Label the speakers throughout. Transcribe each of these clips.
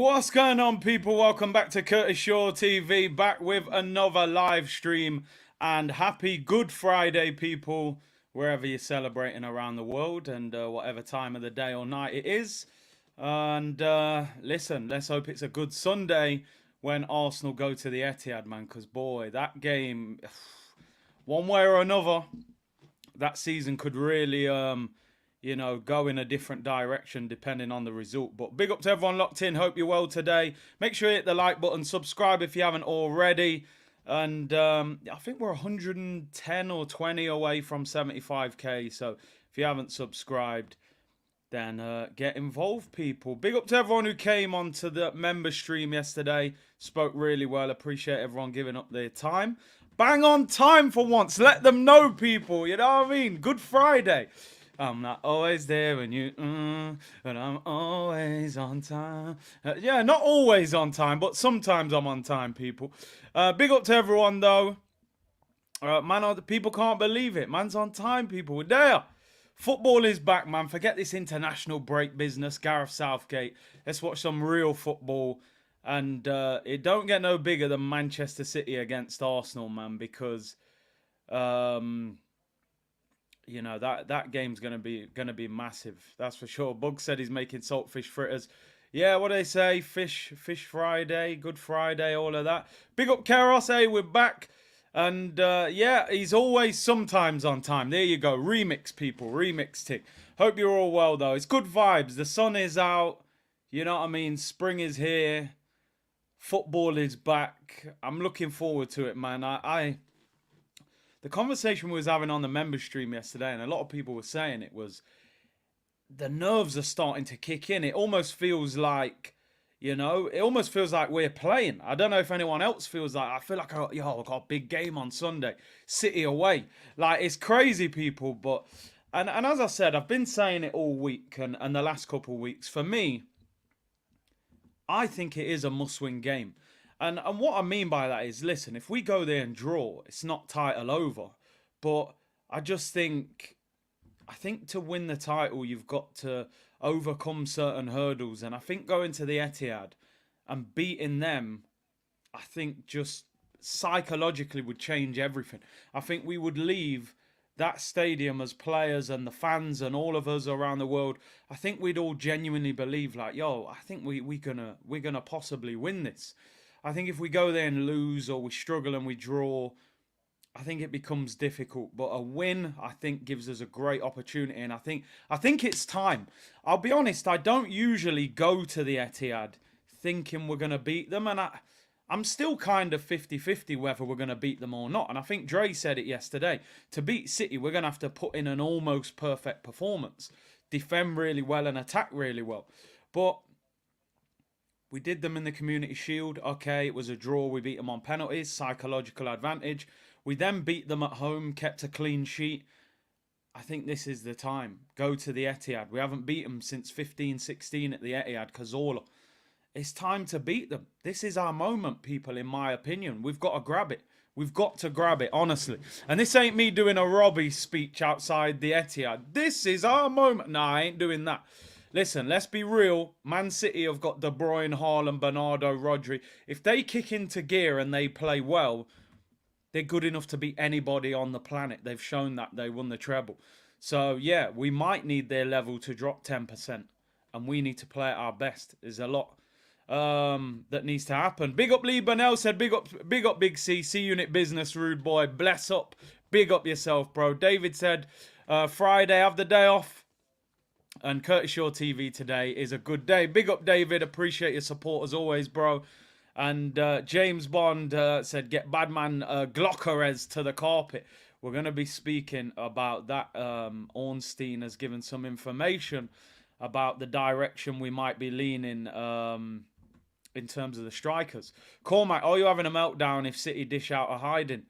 Speaker 1: What's going on, people? Welcome back to Curtis Shaw TV, back with another live stream. And happy Good Friday, people, wherever you're celebrating around the world and whatever time of the day or night it is. And listen, let's hope it's a good Sunday when Arsenal go to the Etihad, man, because boy, that game, one way or another, that season could really go in a different direction depending on the result. But big up to everyone locked in. Hope you're well today. Make sure you hit the like button, subscribe if you haven't already. And I think we're 110 or 20 away from 75k. So if you haven't subscribed, then get involved, people. Big up to everyone who came onto the member stream yesterday. Spoke really well. Appreciate everyone giving up their time. Bang on time for once. Let them know, people. You know what I mean? Good Friday. I'm not always there when you, but I'm always on time. Yeah, not always on time, but sometimes I'm on time, people. Big up to everyone, though. People can't believe it. Man's on time, people. We're there. Football is back, man. Forget this international break business, Gareth Southgate. Let's watch some real football. And it don't get no bigger than Manchester City against Arsenal, man, because that game's gonna be massive. That's for sure. Bug said he's making saltfish fritters. Yeah, what do they say? Fish Friday, Good Friday, all of that. Big up Keros, hey, we're back. And yeah, he's always sometimes on time. There you go. Remix, people. Remix tick. Hope you're all well, though. It's good vibes. The sun is out. You know what I mean? Spring is here. Football is back. I'm looking forward to it, man. The conversation we was having on the member stream yesterday, and a lot of people were saying it, was the nerves are starting to kick in. It almost feels like, it almost feels like we're playing. I don't know if anyone else feels like, I feel like I've got a big game on Sunday. City away. Like, it's crazy, people. But, and as I said, I've been saying it all week and the last couple of weeks. For me, I think it is a must-win game. And what I mean by that is, listen, if we go there and draw, it's not title over. But I think to win the title, you've got to overcome certain hurdles. And I think going to the Etihad and beating them, I think just psychologically would change everything. I think we would leave that stadium as players and the fans and all of us around the world. I think we'd all genuinely believe, like, I think we're gonna possibly win this. I think if we go there and lose or we struggle and we draw, I think it becomes difficult. But a win, I think, gives us a great opportunity. And I think it's time. I'll be honest, I don't usually go to the Etihad thinking we're going to beat them. And I'm still kind of 50-50 whether we're going to beat them or not. And I think Dre said it yesterday. To beat City, we're going to have to put in an almost perfect performance. Defend really well and attack really well. But we did them in the Community Shield. Okay, it was a draw. We beat them on penalties. Psychological advantage. We then beat them at home, kept a clean sheet. I think this is the time. Go to the Etihad. We haven't beat them since 15-16 at the Etihad, Cazorla. It's time to beat them. This is our moment, people, in my opinion. We've got to grab it. We've got to grab it, honestly. And this ain't me doing a Robbie speech outside the Etihad. This is our moment. Nah, I ain't doing that. Listen, let's be real. Man City have got De Bruyne, Haaland, Bernardo, Rodri. If they kick into gear and they play well, they're good enough to beat anybody on the planet. They've shown that. They won the treble. So, yeah, we might need their level to drop 10%. And we need to play at our best. There's a lot that needs to happen. Big up Lee Burnell said, big up Big C. C-Unit Business, rude boy. Bless up. Big up yourself, bro. David said, Friday, have the day off. And Curtis Shaw TV today is a good day. Big up, David. Appreciate your support as always, bro. And James Bond said, get Badman Gyokeres to the carpet. We're going to be speaking about that. Ornstein has given some information about the direction we might be leaning in terms of the strikers. Cormac, are you having a meltdown if City dish out a hiding?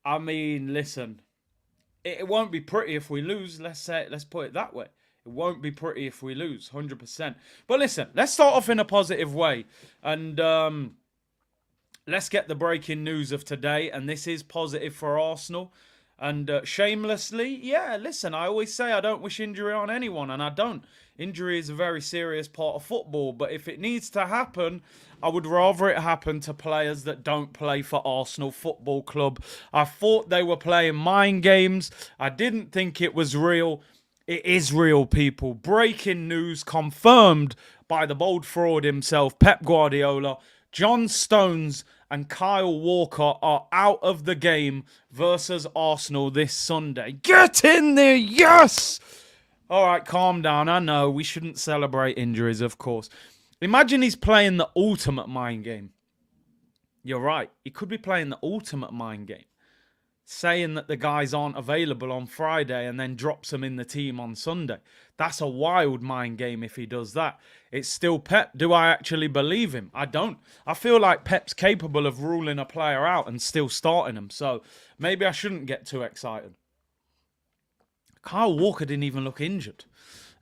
Speaker 1: I mean, listen, it won't be pretty if we lose. Let's put it that way. It won't be pretty if we lose, 100%. But listen, let's start off in a positive way. And let's get the breaking news of today. And this is positive for Arsenal. And shamelessly, yeah, listen, I always say I don't wish injury on anyone, and I don't. Injury is a very serious part of football, but if it needs to happen, I would rather it happen to players that don't play for Arsenal Football Club. I thought they were playing mind games. I didn't think it was real. It is real, people. Breaking news confirmed by the bold fraud himself, Pep Guardiola. John Stones and Kyle Walker are out of the game versus Arsenal this Sunday. Get in there, yes! All right, calm down. I know we shouldn't celebrate injuries, of course. Imagine he's playing the ultimate mind game. You're right. He could be playing the ultimate mind game, saying that the guys aren't available on Friday and then drops them in the team on Sunday. That's a wild mind game if he does that. It's still Pep. Do I actually believe him? I don't. I feel like Pep's capable of ruling a player out and still starting him. So maybe I shouldn't get too excited. Kyle Walker didn't even look injured.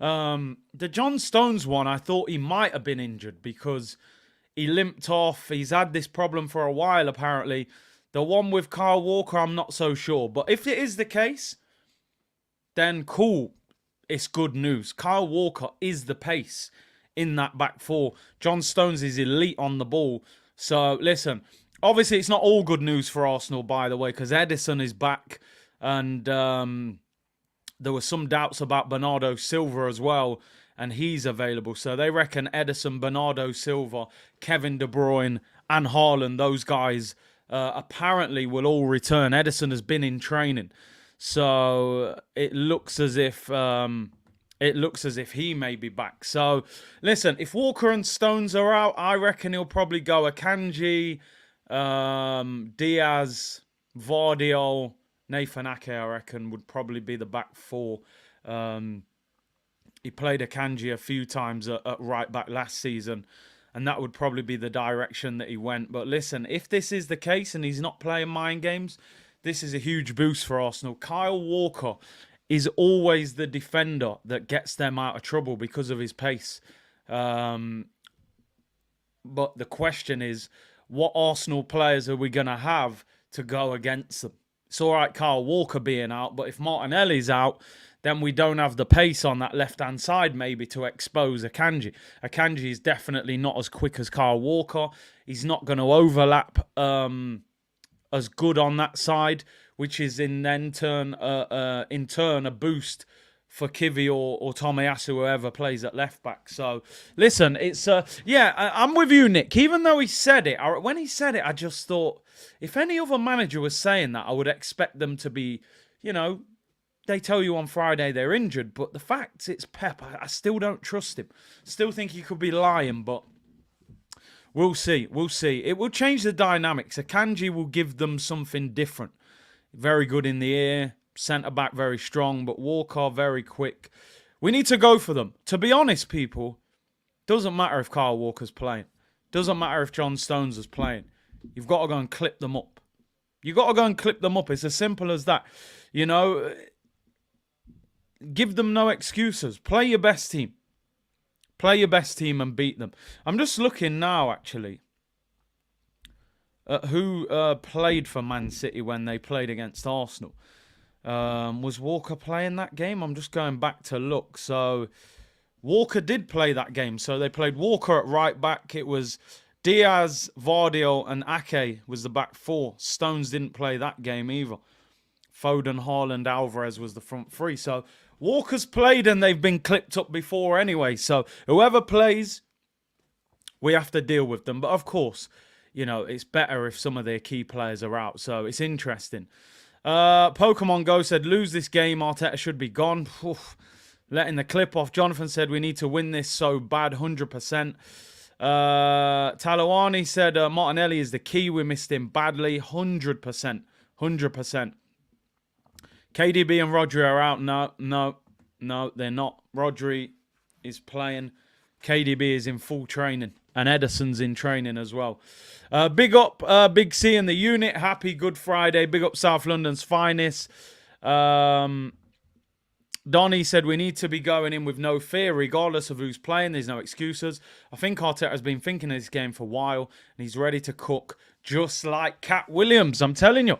Speaker 1: The John Stones one, I thought he might have been injured because he limped off. He's had this problem for a while, apparently. The one with Kyle Walker, I'm not so sure. But if it is the case, then cool. It's good news. Kyle Walker is the pace in that back four. John Stones is elite on the ball. So, listen, obviously it's not all good news for Arsenal, by the way, because Edison is back. And there were some doubts about Bernardo Silva as well, and he's available. So they reckon Edison, Bernardo Silva, Kevin De Bruyne, and Haaland, those guys apparently will all return. Edison has been in training, so it looks as if he may be back. So listen, if Walker and Stones are out, I reckon he'll probably go Akanji, Diaz, Vardiol, Nathan Ake, I reckon, would probably be the back four. He played Akanji a few times at right back last season, and that would probably be the direction that he went. But listen, if this is the case and he's not playing mind games, this is a huge boost for Arsenal. Kyle Walker is always the defender that gets them out of trouble because of his pace. But the question is, what Arsenal players are we going to have to go against them? It's all right, Kyle Walker being out, but if Martinelli's out, then we don't have the pace on that left-hand side maybe to expose Akanji. Akanji is definitely not as quick as Kyle Walker. He's not going to overlap as good on that side, which is in turn a boost for Kivi or Tomiyasu, whoever plays at left-back. So, listen, it's... I'm with you, Nick. Even though he said it, when he said it, I just thought, if any other manager was saying that, I would expect them to be, they tell you on Friday they're injured, but the fact it's Pep, I still don't trust him. Still think he could be lying, but we'll see. We'll see. It will change the dynamics. Akanji will give them something different. Very good in the air. Centre-back very strong, but Walker very quick. We need to go for them. To be honest, people, doesn't matter if Kyle Walker's playing. Doesn't matter if John Stones is playing. You've got to go and clip them up. You've got to go and clip them up. It's as simple as that. Give them no excuses. Play your best team. Play your best team and beat them. I'm just looking now, actually, at who played for Man City when they played against Arsenal. Was Walker playing that game? I'm just going back to look. So, Walker did play that game. So, they played Walker at right back. It was Diaz, Vardiol, and Ake was the back four. Stones didn't play that game either. Foden, Haaland, Alvarez was the front three. So, Walker's played and they've been clipped up before anyway. So, whoever plays, we have to deal with them. But, of course, it's better if some of their key players are out. So, it's interesting. Pokemon Go said, lose this game, Arteta should be gone. Oof. Letting the clip off. Jonathan said, we need to win this so bad, 100%. Talawani said, Martinelli is the key. We missed him badly, 100%. 100%. KDB and Rodri are out. No, they're not. Rodri is playing. KDB is in full training. And Edison's in training as well. Big up Big C in the unit. Happy Good Friday. Big up South London's finest. Donny said we need to be going in with no fear regardless of who's playing. There's no excuses. I think Arteta has been thinking of this game for a while and he's ready to cook just like Cat Williams. I'm telling you.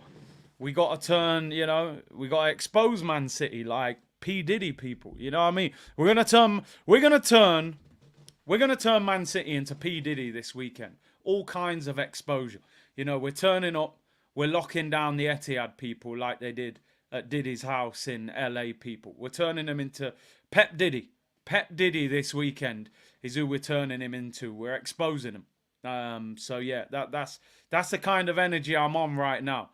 Speaker 1: we got to turn, we got to expose Man City like P Diddy people. You know what I mean? We're gonna turn Man City into P Diddy this weekend. All kinds of exposure. We're turning up. We're locking down the Etihad people like they did at Diddy's house in LA people. We're turning them into Pep Diddy. Pep Diddy this weekend is who we're turning him into. We're exposing him. So yeah, that's the kind of energy I'm on right now.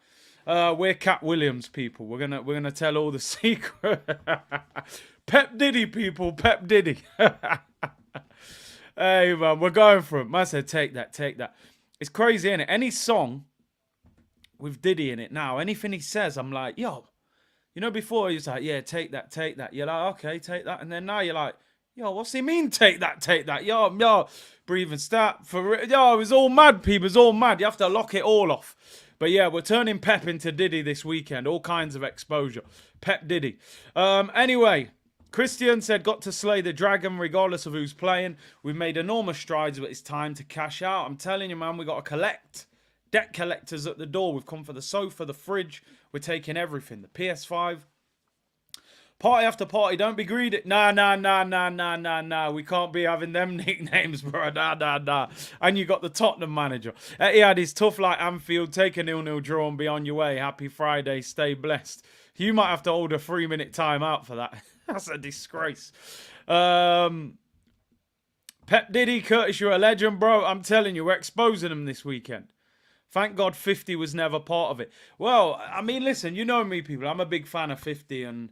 Speaker 1: We're Cat Williams people. We're gonna tell all the secret. Pep Diddy people. Pep Diddy. Hey man, we're going for it. Man said, take that. It's crazy, isn't it? Any song with Diddy in it now, anything he says, I'm like, yo. Before he was like, yeah, take that. You're like, okay, take that. And then now you're like, yo, what's he mean, take that? Yo, breathing stat. Yo, it was all mad, people. It was all mad. You have to lock it all off. But yeah, we're turning Pep into Diddy this weekend. All kinds of exposure. Pep Diddy. Anyway, Christian said, got to slay the dragon regardless of who's playing. We've made enormous strides, but it's time to cash out. I'm telling you, man, we got to collect. Debt collectors at the door. We've come for the sofa, the fridge. We're taking everything. The PS5. Party after party. Don't be greedy. Nah. We can't be having them nicknames, bro. Nah. And you got the Tottenham manager. Etihad is tough like Anfield. Take a 0-0 draw and be on your way. Happy Friday. Stay blessed. You might have to hold a 3-minute time out for that. That's a disgrace. Pep Diddy, Curtis, you're a legend, bro. I'm telling you, we're exposing them this weekend. Thank God 50 was never part of it. Well, I mean, listen, you know me, people. I'm a big fan of 50, and,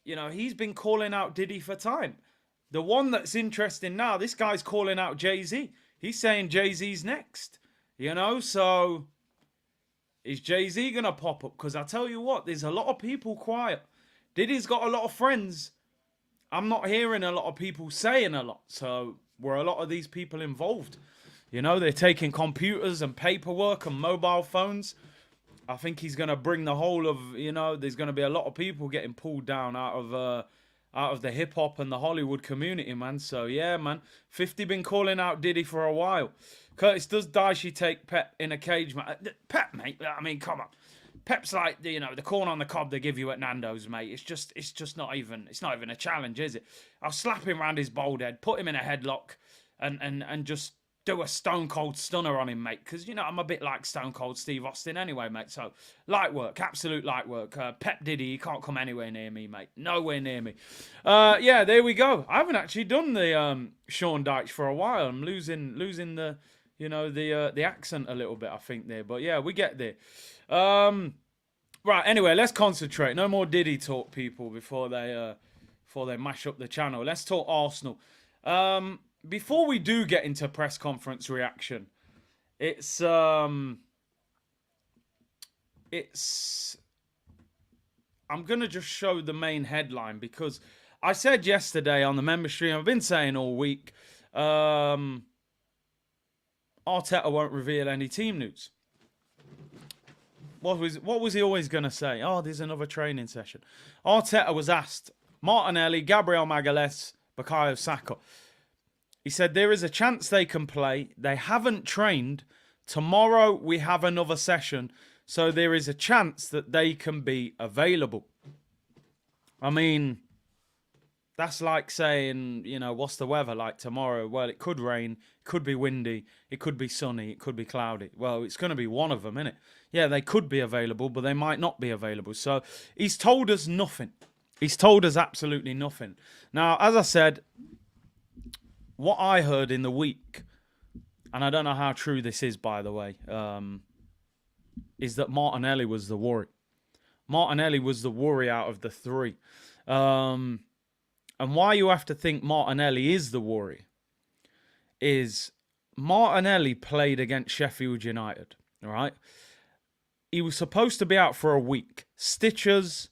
Speaker 1: he's been calling out Diddy for time. The one that's interesting now, this guy's calling out Jay-Z. He's saying Jay-Z's next, so is Jay-Z going to pop up? Because I tell you what, there's a lot of people quiet. Diddy's got a lot of friends. I'm not hearing a lot of people saying a lot. So were a lot of these people involved? They're taking computers and paperwork and mobile phones. I think he's going to bring the whole of, there's going to be a lot of people getting pulled down out of the hip-hop and the Hollywood community, man. So, yeah, man. 50 been calling out Diddy for a while. Curtis, does Daishi take Pep in a cage, man? Pep, mate, I mean, come on. Pep's like, the corn on the cob they give you at Nando's, mate. It's just not even a challenge, is it? I'll slap him around his bald head, put him in a headlock, and just do a Stone Cold Stunner on him, mate. Because, I'm a bit like Stone Cold Steve Austin anyway, mate. So, light work, absolute light work. Pep Diddy, he can't come anywhere near me, mate. Nowhere near me. Yeah, there we go. I haven't actually done the Sean Dyche for a while. I'm losing the, the accent a little bit, I think, there. But, yeah, we get there. Right, anyway, let's concentrate. No more Diddy talk, people, before they mash up the channel. Let's talk Arsenal. Before we do get into press conference reaction, I'm going to just show the main headline because I said yesterday on the member stream, I've been saying all week, Arteta won't reveal any team news. What was he always going to say? Oh, there's another training session. Arteta was asked, Martinelli, Gabriel Magalhaes, Bukayo Saka. He said, there is a chance they can play. They haven't trained. Tomorrow we have another session. So there is a chance that they can be available. I mean, that's like saying, what's the weather like tomorrow? Well, it could rain. It could be windy. It could be sunny. It could be cloudy. Well, it's going to be one of them, isn't it? Yeah, they could be available, but they might not be available. So he's told us nothing. He's told us absolutely nothing. Now, as I said, what I heard in the week, and I don't know how true this is, by the way, is that Martinelli was the worry. Martinelli was the worry out of the three. And why you have to think Martinelli is the worry is Martinelli played against Sheffield United, all right? He was supposed to be out for a week. Stitchers,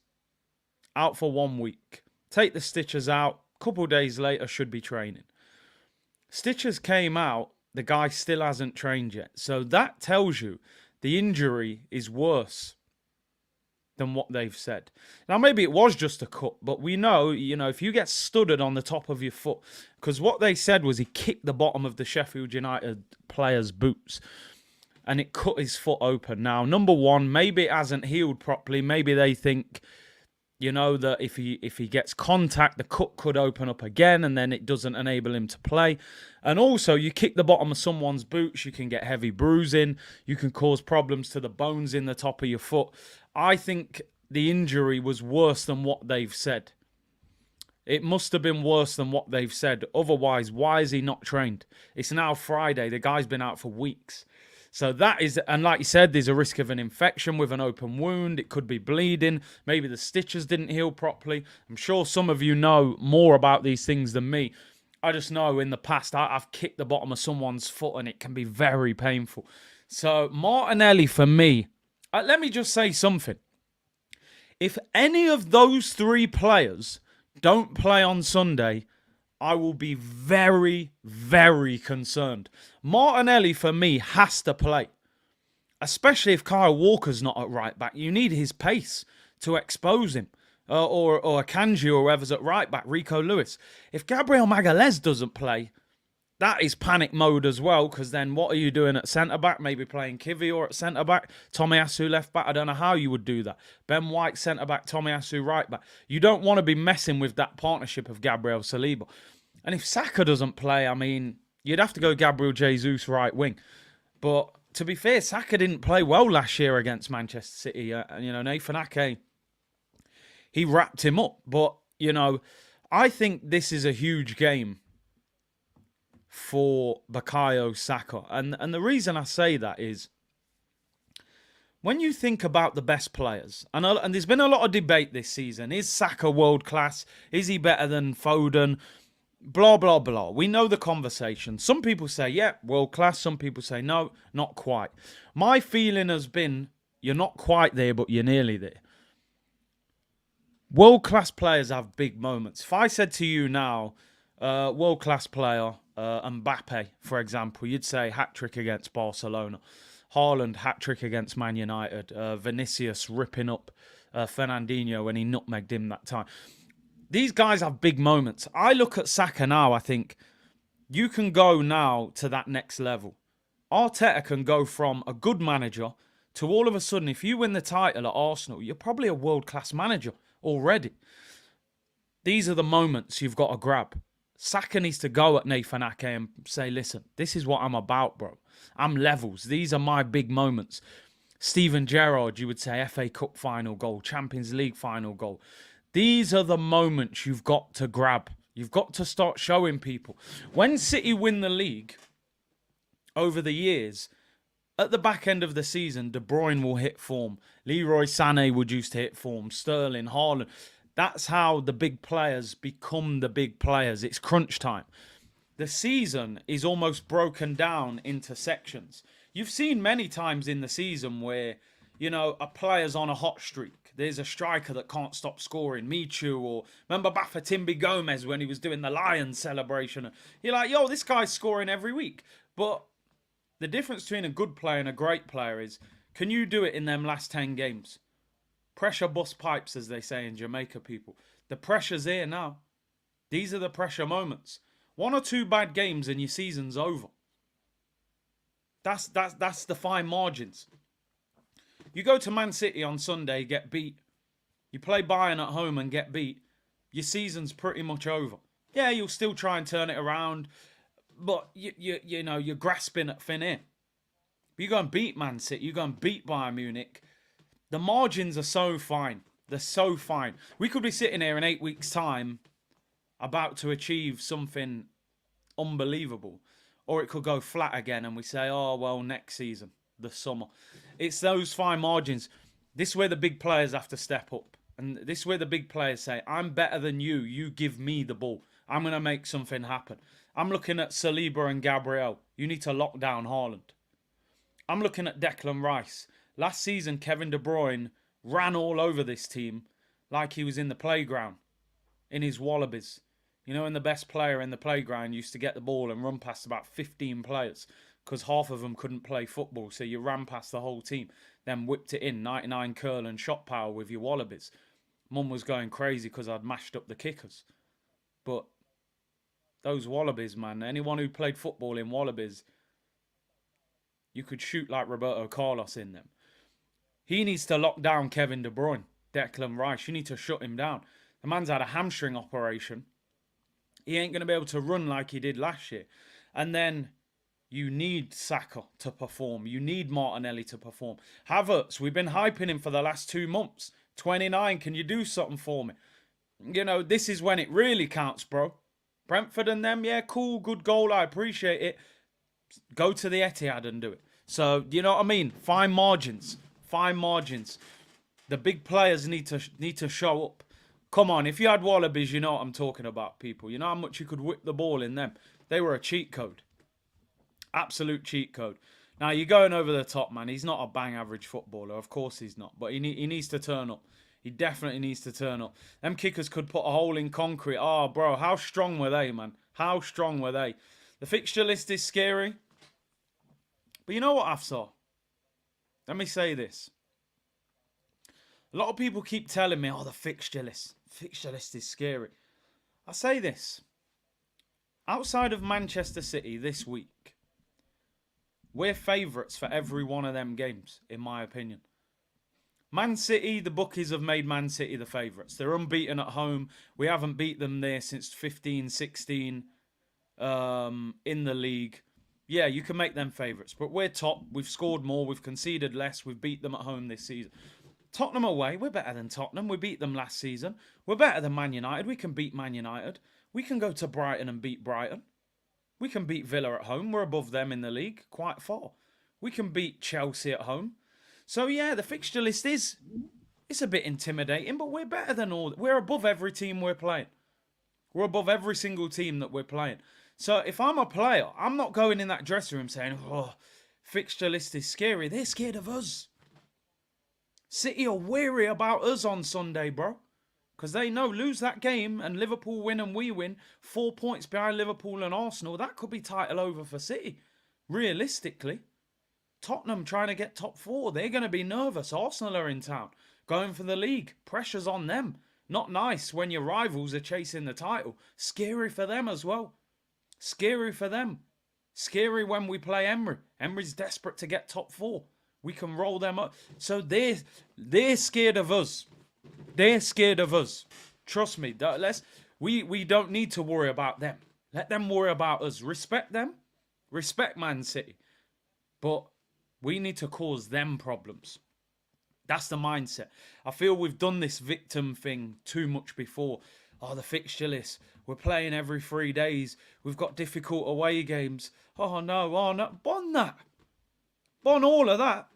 Speaker 1: out for 1 week. Take the stitchers out. A couple of days later, should be training. Stitchers came out. The guy still hasn't trained yet. So that tells you the injury is worse than what they've said. Now, maybe it was just a cut, but we know, if you get studded on the top of your foot, because what they said was he kicked the bottom of the Sheffield United player's boots. and it cut his foot open. Now, number one, maybe it hasn't healed properly. Maybe they think, that if he gets contact, the cut could open up again, and then it doesn't enable him to play. And also, you kick the bottom of someone's boots, you can get heavy bruising, you can cause problems to the bones in the top of your foot. I think the injury was worse than what they've said. It must have been worse than what they've said. Otherwise, why is he not trained? It's now Friday. The guy's been out for weeks. So that is, and like you said, there's a risk of an infection with an open wound. It could be bleeding. Maybe the stitches didn't heal properly. I'm sure some of you know more about these things than me. I just know in the past I've kicked the bottom of someone's foot and it can be very painful. So Martinelli for me, let me just say something. If any of those three players don't play on Sunday, I will be very, very concerned. Martinelli, for me, has to play. Especially if Kyle Walker's not at right back. You need his pace to expose him. Or Akanji or whoever's at right back, Rico Lewis. If Gabriel Magalhaes doesn't play, that is panic mode as well, because then what are you doing at centre-back? Maybe playing Kivior at centre-back, Tomiyasu left-back. I don't know how you would do that. Ben White centre-back, Tomiyasu right-back. You don't want to be messing with that partnership of Gabriel Saliba. And if Saka doesn't play, I mean, you'd have to go Gabriel Jesus right wing. But to be fair, Saka didn't play well last year against Manchester City. Nathan Ake, he wrapped him up. But, I think this is a huge game for Bukayo Saka. And the reason I say that is, when you think about the best players, and there's been a lot of debate this season, is Saka world class? Is he better than Foden? Blah, blah, blah. We know the conversation. Some people say, yeah, world class. Some people say, no, not quite. My feeling has been, you're not quite there, but you're nearly there. World class players have big moments. If I said to you now, world class player, Mbappe, for example, you'd say hat-trick against Barcelona. Haaland, hat-trick against Man United. Vinicius ripping up Fernandinho when he nutmegged him that time. These guys have big moments. I look at Saka now, I think, you can go now to that next level. Arteta can go from a good manager to all of a sudden, if you win the title at Arsenal, you're probably a world-class manager already. These are the moments you've got to grab. Saka needs to go at Nathan Ake and say, listen, this is what I'm about, bro. I'm levels. These are my big moments. Steven Gerrard, you would say, FA Cup final goal, Champions League final goal. These are the moments you've got to grab. You've got to start showing people. When City win the league over the years, at the back end of the season, De Bruyne will hit form. Leroy Sané would used to hit form. Sterling, Haaland. That's how the big players become the big players. It's crunch time. The season is almost broken down into sections. You've seen many times in the season where, a player's on a hot streak. There's a striker that can't stop scoring. Michu, or remember Bafatimbi Gomez when he was doing the Lions celebration. You're like, yo, this guy's scoring every week. But the difference between a good player and a great player is, can you do it in them last 10 games? Pressure bust pipes, as they say in Jamaica, people. The pressure's here now. These are the pressure moments. 1 or 2 bad games and your season's over. That's the fine margins. You go to Man City on Sunday, get beat. You play Bayern at home and get beat. Your season's pretty much over. Yeah, you'll still try and turn it around, but you're grasping at thin air. But you go and beat Man City, you go and beat Bayern Munich. The margins are so fine. They're so fine. We could be sitting here in 8 weeks' time about to achieve something unbelievable. Or it could go flat again and we say, oh, well, next season, the summer. It's those fine margins. This is where the big players have to step up. And this is where the big players say, I'm better than you. You give me the ball. I'm going to make something happen. I'm looking at Saliba and Gabriel. You need to lock down Haaland. I'm looking at Declan Rice. Last season, Kevin De Bruyne ran all over this team like he was in the playground, in his Wallabies. And the best player in the playground used to get the ball and run past about 15 players because half of them couldn't play football. So you ran past the whole team, then whipped it in, 99 curl and shot power with your Wallabies. Mum was going crazy because I'd mashed up the kickers. But those Wallabies, man, anyone who played football in Wallabies, you could shoot like Roberto Carlos in them. He needs to lock down Kevin De Bruyne, Declan Rice. You need to shut him down. The man's had a hamstring operation. He ain't going to be able to run like he did last year. And then you need Saka to perform. You need Martinelli to perform. Havertz, we've been hyping him for the last 2 months. 29, can you do something for me? You know, this is when it really counts, bro. Brentford and them, yeah, cool, good goal, I appreciate it. Go to the Etihad and do it. So, you know what I mean? Fine margins. Fine margins. The big players need to show up. Come on, if you had Wallabies, you know what I'm talking about, people. You know how much you could whip the ball in them. They were a cheat code. Absolute cheat code. Now, you're going over the top, man. He's not a bang average footballer. Of course he's not. But he needs to turn up. He definitely needs to turn up. Them kickers could put a hole in concrete. Oh, bro, how strong were they, man? How strong were they? The fixture list is scary. But you know what, Afsar? Let me say this. A lot of people keep telling me, oh, the fixture list. Fixture list is scary. I say this. Outside of Manchester City this week, we're favourites for every one of them games, in my opinion. Man City, the bookies have made Man City the favourites. They're unbeaten at home. We haven't beat them there since 15-16 in the league. Yeah, you can make them favourites. But we're top. We've scored more. We've conceded less. We've beat them at home this season. Tottenham away, we're better than Tottenham. We beat them last season. We're better than Man United. We can beat Man United. We can go to Brighton and beat Brighton. We can beat Villa at home. We're above them in the league quite far. We can beat Chelsea at home. So, yeah, the fixture list it's a bit intimidating, but we're better than all. We're above every team we're playing. We're above every single team that we're playing. So, if I'm a player, I'm not going in that dressing room saying, oh, fixture list is scary. They're scared of us. City are weary about us on Sunday, bro. Because they know lose that game and Liverpool win and we win, 4 points behind Liverpool and Arsenal, that could be title over for City. Realistically. Tottenham trying to get top 4. They're going to be nervous. Arsenal are in town. Going for the league. Pressure's on them. Not nice when your rivals are chasing the title. Scary for them as well. Scary for them. Scary when we play Emery. Emery's desperate to get top 4. We can roll them up. So they're scared of us. They're scared of us. Trust me. We don't need to worry about them. Let them worry about us. Respect them. Respect Man City. But we need to cause them problems. That's the mindset. I feel we've done this victim thing too much before. Oh, the fixture list. We're playing every 3 days. We've got difficult away games. Oh, no. Bon that. Bon all of that.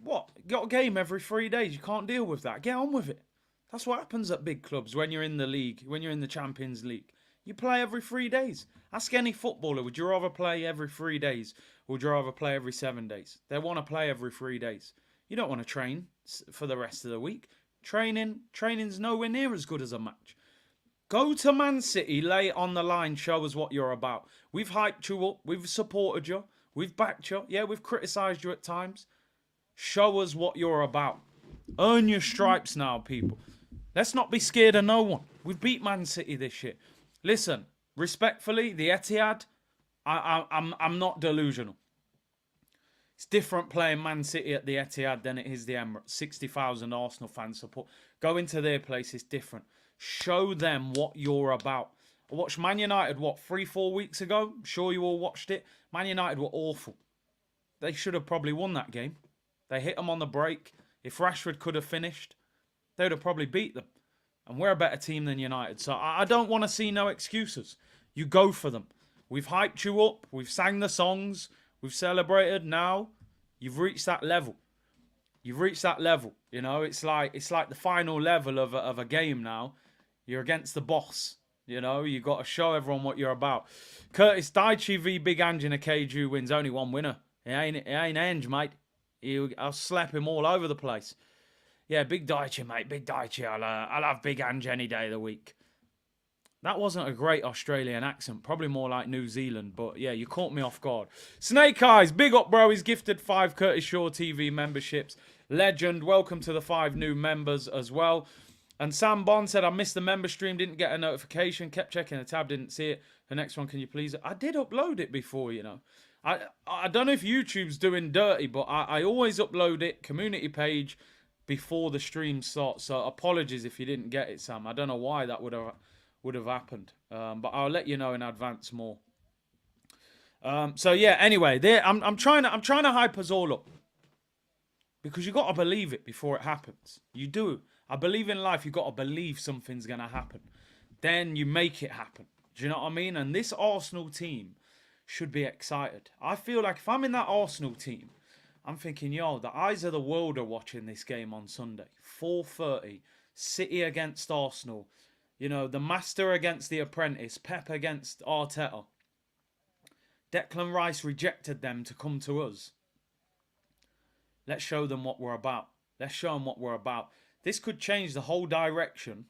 Speaker 1: What? You got a game every 3 days. You can't deal with that. Get on with it. That's what happens at big clubs when you're in the league, when you're in the Champions League. You play every 3 days. Ask any footballer, would you rather play every 3 days or would you rather play every 7 days? They want to play every 3 days. You don't want to train for the rest of the week. Training's nowhere near as good as a match. Go to Man City, lay it on the line, show us what you're about. We've hyped you up, we've supported you, we've backed you. Yeah, we've criticised you at times. Show us what you're about. Earn your stripes now, people. Let's not be scared of no one. We've beat Man City this year. Listen, respectfully, the Etihad, I'm not delusional. It's different playing Man City at the Etihad than it is the Emirates. 60,000 Arsenal fans support. Go into their place, it's different. Show them what you're about. I watched Man United, 3-4 weeks ago? I'm sure you all watched it. Man United were awful. They should have probably won that game. They hit them on the break. If Rashford could have finished, they would have probably beat them. And we're a better team than United. So I don't want to see no excuses. You go for them. We've hyped you up. We've sang the songs. We've celebrated. Now you've reached that level. You've reached that level. You know, it's like the final level of a game now. You're against the boss. You know, you got to show everyone what you're about. Curtis Daichi v Big Ange in a cage who wins. Only one winner. It ain't Ange, mate. I'll slap him all over the place. Yeah, Big Daichi, mate. Big Daichi. I'll have Big Ange any day of the week. That wasn't a great Australian accent. Probably more like New Zealand. But yeah, you caught me off guard. Snake Eyes. Big up, bro. He's gifted 5 Curtis Shaw TV memberships. Legend. Welcome to the 5 new members as well. And Sam Bond said, I missed the member stream. Didn't get a notification. Kept checking the tab. Didn't see it. The next one, can you please? I did upload it before, you know. I don't know if YouTube's doing dirty, but I always upload it, community page, before the stream starts. So apologies if you didn't get it, Sam. I don't know why that would have happened. But I'll let you know in advance more. So yeah, anyway, I'm trying to hype us all up. Because you got to believe it before it happens. You do. I believe in life, you got to believe something's going to happen. Then you make it happen. Do you know what I mean? And this Arsenal team should be excited. I feel like if I'm in that Arsenal team, I'm thinking, yo, the eyes of the world are watching this game on Sunday. 4:30, City against Arsenal. You know, the master against the apprentice. Pep against Arteta. Declan Rice rejected them to come to us. Let's show them what we're about. Let's show them what we're about. This could change the whole direction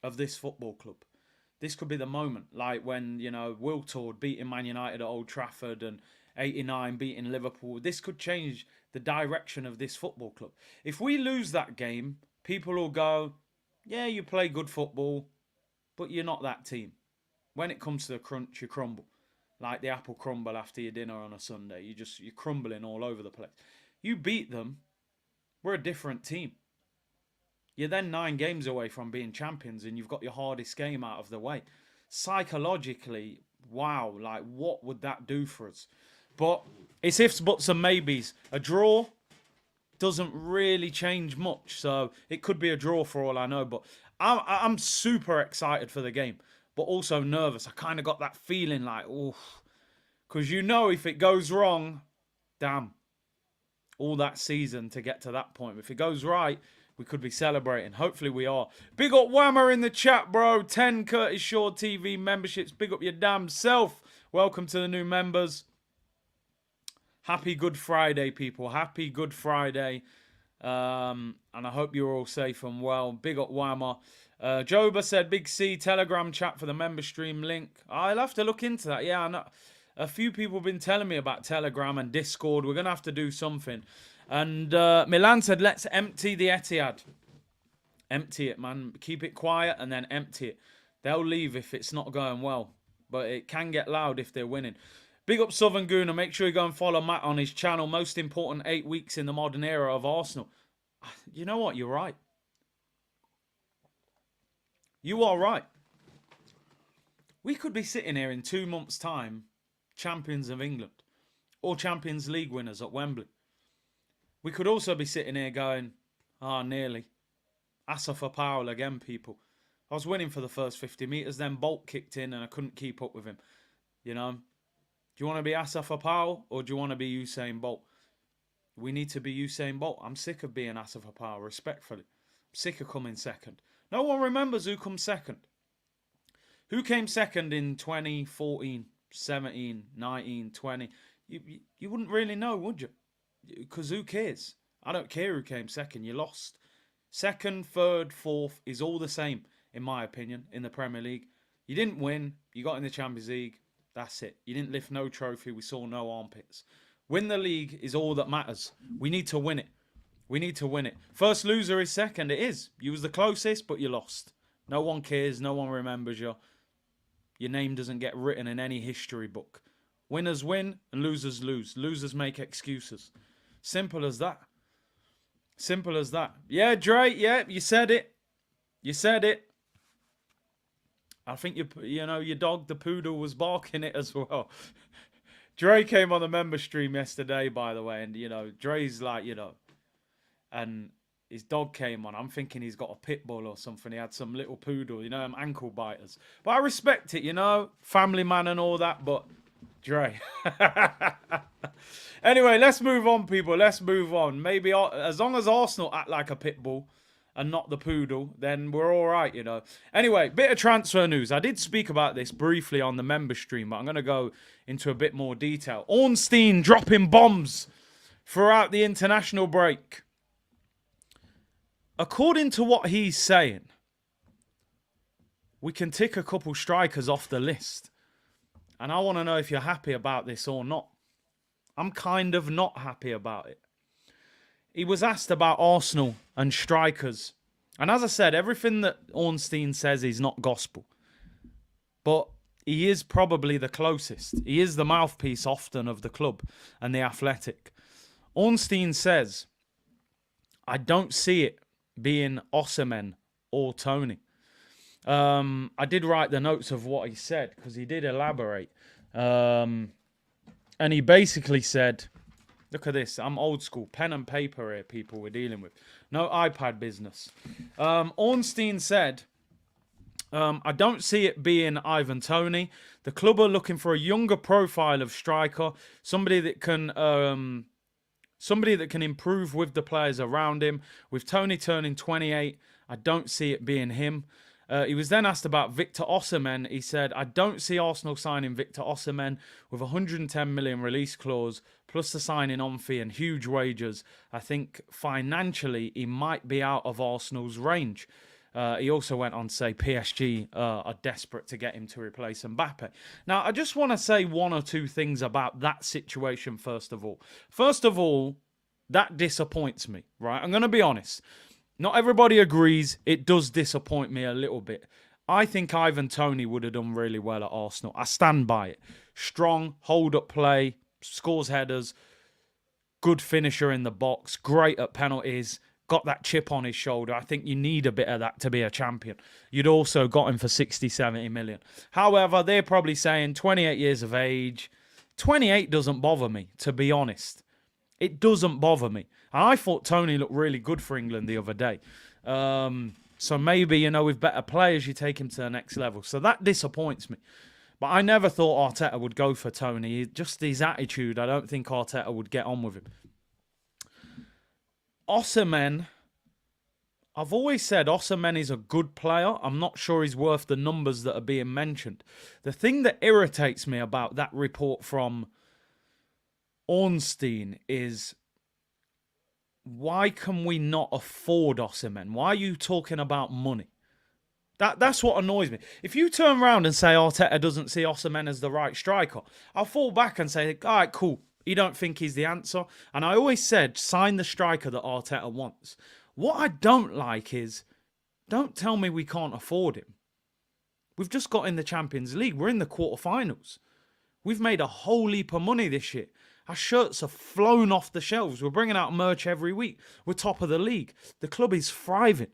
Speaker 1: of this football club. This could be the moment, like when, you know, Wiltord beating Man United at Old Trafford and 89 beating Liverpool. This could change the direction of this football club. If we lose that game, people will go, yeah, you play good football, but you're not that team. When it comes to the crunch, you crumble. Like the apple crumble after your dinner on a Sunday. You're crumbling all over the place. You beat them, we're a different team. You're then 9 games away from being champions and you've got your hardest game out of the way. Psychologically, wow, like what would that do for us? But it's ifs, buts and maybes. A draw doesn't really change much. So it could be a draw for all I know. But I'm super excited for the game. But also nervous. I kind of got that feeling like, oh, because you know if it goes wrong, damn, all that season to get to that point. If it goes right, we could be celebrating. Hopefully we are. Big up Whammer in the chat, bro. 10 Curtis Shaw TV memberships. Big up your damn self. Welcome to the new members. Happy Good Friday, people. Happy Good Friday. And I hope you're all safe and well. Big up Whammer. Joba said, Big C, Telegram chat for the member stream link. I'll have to look into that. Yeah, I know. A few people have been telling me about Telegram and Discord. We're going to have to do something. And Milan said, let's empty the Etihad. Empty it, man. Keep it quiet and then empty it. They'll leave if it's not going well. But it can get loud if they're winning. Big up Southern Gooner. Make sure you go and follow Matt on his channel. Most important 8 weeks in the modern era of Arsenal. You know what? You're right. You are right. We could be sitting here in 2 months' time, champions of England. Or Champions League winners at Wembley. We could also be sitting here going, nearly. Asafa Powell again, people. I was winning for the first 50 metres, then Bolt kicked in and I couldn't keep up with him. You know? Do you want to be Asafa Powell or do you want to be Usain Bolt? We need to be Usain Bolt. I'm sick of being Asafa Powell, respectfully. I'm sick of coming second. No one remembers who comes second. Who came second in 2014, 17, 19, 20? You wouldn't really know, would you? Because who cares? I don't care who came second. You lost. Second, third, fourth is all the same, in my opinion, in the Premier League. You didn't win. You got in the Champions League. That's it. You didn't lift no trophy. We saw no armpits. Win the league is all that matters. We need to win it. We need to win it. First loser is second. It is. You was the closest, but you lost. No one cares. No one remembers you. Your name doesn't get written in any history book. Winners win and losers lose. Losers make excuses. Simple as that. Simple as that. Yeah, Dre, yeah, you said it. You said it. I think your dog, the poodle, was barking it as well. Dre came on the member stream yesterday, by the way, and, Dre's like, and his dog came on. I'm thinking he's got a pit bull or something. He had some little poodle, ankle biters. But I respect it, family man and all that, but Dre. Anyway, let's move on, people. Let's move on. Maybe as long as Arsenal act like a pit bull and not the poodle, then we're all right, Anyway, bit of transfer news. I did speak about this briefly on the member stream, but I'm going to go into a bit more detail. Ornstein dropping bombs throughout the international break. According to what he's saying, we can tick a couple strikers off the list. And I want to know if you're happy about this or not. I'm kind of not happy about it. He was asked about Arsenal and strikers. And as I said, everything that Ornstein says is not gospel. But he is probably the closest. He is the mouthpiece often of the club and the Athletic. Ornstein says, I don't see it being Osimhen or Tony. I did write the notes of what he said because he did elaborate. And he basically said, look at this. I'm old school. Pen and paper here, people we're dealing with. No iPad business. Ornstein said, I don't see it being Ivan Toney. The club are looking for a younger profile of striker, somebody that can improve with the players around him. With Toney turning 28, I don't see it being him. He was then asked about Victor Osimhen. He said, I don't see Arsenal signing Victor Osimhen with a 110 million release clause, plus the signing on fee and huge wages. I think financially he might be out of Arsenal's range. He also went on to say PSG are desperate to get him to replace Mbappe. Now, I just want to say one or two things about that situation first of all. First of all, that disappoints me, right? I'm going to be honest. Not everybody agrees. It does disappoint me a little bit. I think Ivan Toney would have done really well at Arsenal. I stand by it. Strong, hold-up play, scores headers, good finisher in the box, great at penalties, got that chip on his shoulder. I think you need a bit of that to be a champion. You'd also got him for 60, 70 million. However, they're probably saying 28 years of age. 28 doesn't bother me, to be honest. It doesn't bother me. And I thought Toney looked really good for England the other day. So maybe, with better players, you take him to the next level. So that disappoints me. But I never thought Arteta would go for Toney. Just his attitude, I don't think Arteta would get on with him. Osimhen, I've always said Osimhen is a good player. I'm not sure he's worth the numbers that are being mentioned. The thing that irritates me about that report from Ornstein is, why can we not afford Osimhen? Why are you talking about money? That's what annoys me. If you turn around and say Arteta doesn't see Osimhen as the right striker, I'll fall back and say, all right, cool. You don't think he's the answer. And I always said, sign the striker that Arteta wants. What I don't like is, don't tell me we can't afford him. We've just got in the Champions League. We're in the quarterfinals. We've made a whole heap of money this year. Our shirts have flown off the shelves. We're bringing out merch every week. We're top of the league. The club is thriving.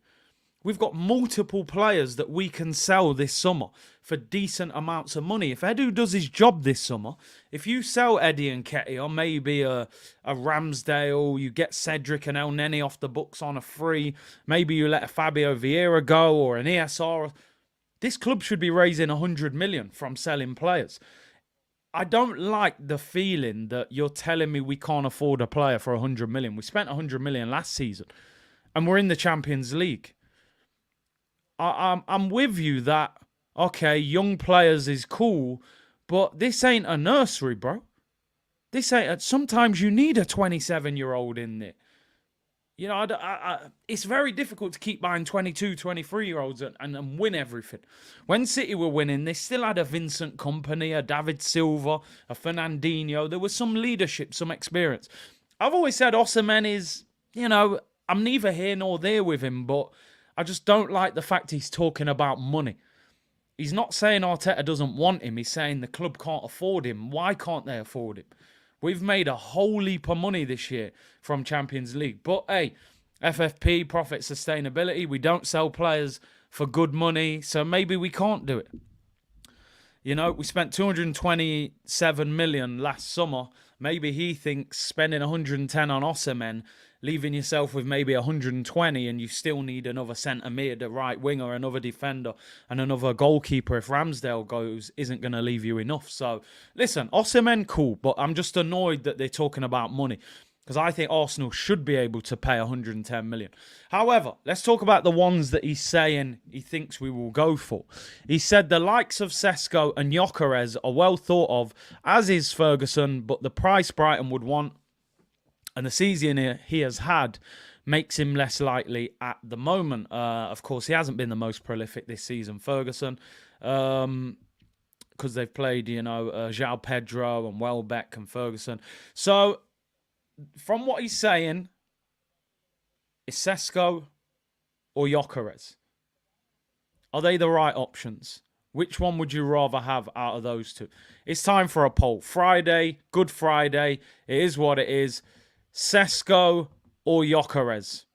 Speaker 1: We've got multiple players that we can sell this summer for decent amounts of money. If Edu does his job this summer, if you sell Eddie and Ketty, or maybe a Ramsdale, you get Cedric and El Neni off the books on a free, maybe you let a Fabio Vieira go or an ESR, this club should be raising 100 million from selling players. I don't like the feeling that you're telling me we can't afford a player for 100 million. We spent 100 million last season and we're in the Champions League. I'm with you that, okay, young players is cool, but this ain't a nursery, bro. This ain't. Sometimes you need a 27-year-old in there. It's very difficult to keep buying 22, 23-year-olds and win everything. When City were winning, they still had a Vincent Kompany, a David Silva, a Fernandinho. There was some leadership, some experience. I've always said Osimhen is, I'm neither here nor there with him, but I just don't like the fact he's talking about money. He's not saying Arteta doesn't want him. He's saying the club can't afford him. Why can't they afford him? We've made a whole heap of money this year from Champions League. But, hey, FFP, profit sustainability, we don't sell players for good money, so maybe we can't do it. We spent 227 million last summer. Maybe he thinks spending 110 on Osimhen, leaving yourself with maybe 120, and you still need another centre mid, a right winger, another defender, and another goalkeeper if Ramsdale goes, isn't going to leave you enough. So, listen, Osimhen, cool, but I'm just annoyed that they're talking about money, because I think Arsenal should be able to pay 110 million. However, let's talk about the ones that he's saying he thinks we will go for. He said the likes of Sesko and Gyokeres are well thought of, as is Ferguson, but the price Brighton would want and the season he has had makes him less likely at the moment. Of course, he hasn't been the most prolific this season, Ferguson, because they've played, João Pedro and Welbeck and Ferguson. So, from what he's saying, is Sesko or Gyokeres? Are they the right options? Which one would you rather have out of those two? It's time for a poll. Friday, Good Friday. It is what it is. Sesko or Gyokeres?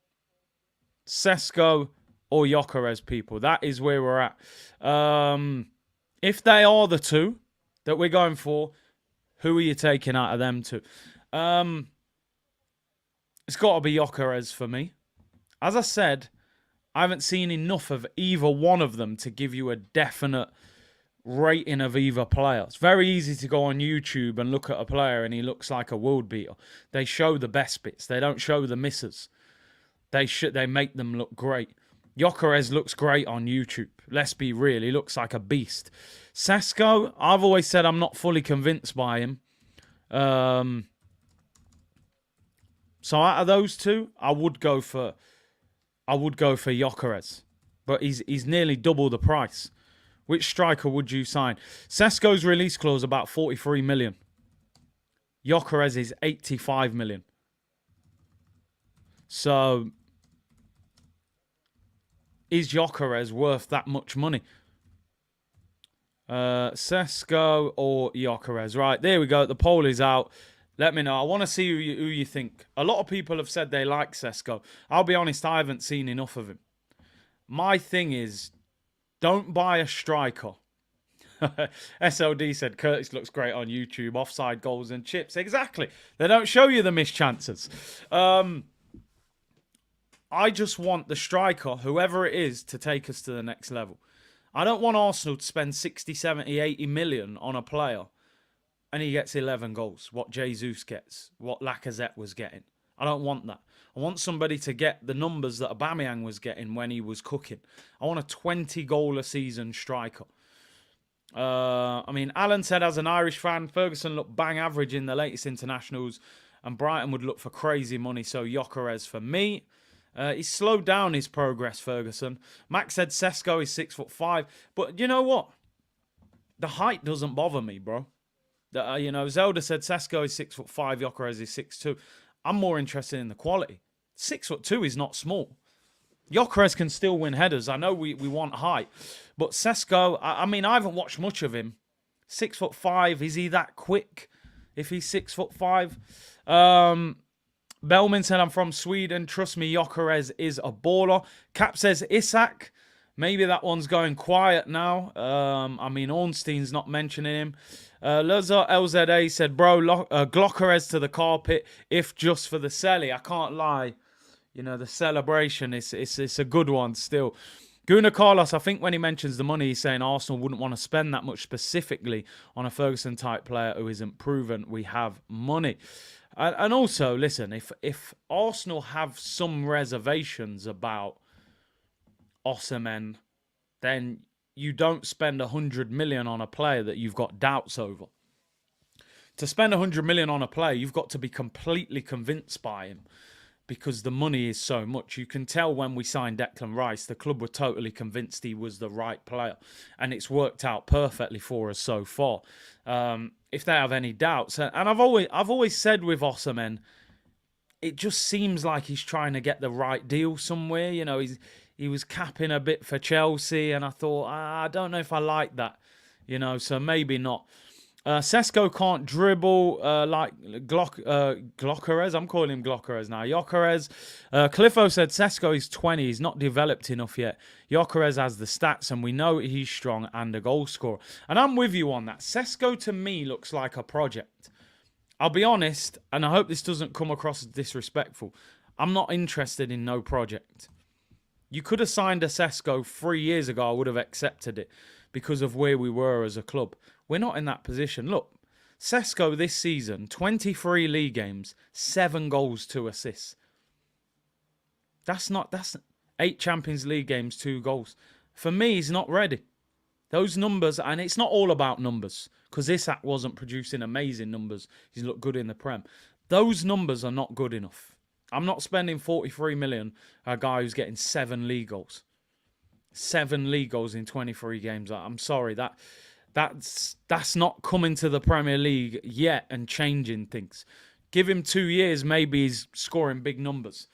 Speaker 1: Sesko or Gyokeres, people. That is where we're at. If they are the two that we're going for, who are you taking out of them two? It's got to be Gyokeres for me. As I said, I haven't seen enough of either one of them to give you a definite rating of either player. It's very easy to go on YouTube and look at a player and he looks like a world beater. They show the best bits. They don't show the misses. They make them look great. Gyokeres looks great on YouTube. Let's be real. He looks like a beast. Sesko, I've always said I'm not fully convinced by him. So out of those two, I would go for Gyokeres. But he's nearly double the price. Which striker would you sign? Sesko's release clause about 43 million. Gyokeres is 85 million. So is Gyokeres worth that much money? Sesko or Gyokeres? Right, there we go. The poll is out. Let me know. I want to see who you think. A lot of people have said they like Sesko. I'll be honest, I haven't seen enough of him. My thing is, don't buy a striker. SLD said Curtis looks great on YouTube. Offside goals and chips. Exactly. They don't show you the missed chances. I just want the striker, whoever it is, to take us to the next level. I don't want Arsenal to spend 60, 70, 80 million on a player and he gets 11 goals. What Jesus gets. What Lacazette was getting. I don't want that. I want somebody to get the numbers that Aubameyang was getting when he was cooking. I want a 20-goal-a-season striker. I mean, Alan said as an Irish fan, Ferguson looked bang average in the latest internationals and Brighton would look for crazy money, so Gyokeres for me. He's slowed down his progress, Ferguson. Max said Sesko is 6'5", but you know what? The height doesn't bother me, bro. Zelda said Sesko is 6'5", Gyokeres is 6'2". I'm more interested in the quality. 6'2" is not small. Gyokeres can still win headers. I know we want height, but Sesko, I mean, I haven't watched much of him. 6'5", is he that quick? If he's 6'5", Bellman said, I'm from Sweden. Trust me, Gyokeres is a baller. Cap says Isak. Maybe that one's going quiet now. I mean, Ornstein's not mentioning him. Loza LZA said, bro, Gyokeres to the carpet, if just for the celly. I can't lie. You know, the celebration, it's a good one still. Guna Carlos, I think when he mentions the money, he's saying Arsenal wouldn't want to spend that much specifically on a Ferguson-type player who isn't proven. We have money. And also, listen, if Arsenal have some reservations about Osimhen, then you don't spend 100 million on a player that you've got doubts over. To spend 100 million on a player, you've got to be completely convinced by him because the money is so much. You can tell when we signed Declan Rice, the club were totally convinced he was the right player, and it's worked out perfectly for us so far. If they have any doubts, and I've always said with Osimhen, it just seems like he's trying to get the right deal somewhere. You know, he was capping a bit for Chelsea, and I thought, I don't know if I like that. You know, so maybe not. Sesko can't dribble like Gyokeres. I'm calling him Gyokeres now. Gyokeres. Cliffo said Sesko is 20. He's not developed enough yet. Gyokeres has the stats, and we know he's strong and a goal scorer. And I'm with you on that. Sesko, to me, looks like a project. I'll be honest, and I hope this doesn't come across as disrespectful. I'm not interested in no project. You could have signed a Sesko 3 years ago. I would have accepted it because of where we were as a club. We're not in that position. Look, Sesko this season, 23 league games, 7 goals, 2 assists. That's 8 Champions League games, 2 goals. For me, he's not ready. Those numbers, and it's not all about numbers, because Isak wasn't producing amazing numbers. He's looked good in the Prem. Those numbers are not good enough. I'm not spending 43 million on a guy who's getting 7 league goals. 7 league goals in 23 games. I'm sorry, that's not coming to the Premier League yet and changing things. Give him 2 years, maybe he's scoring big numbers.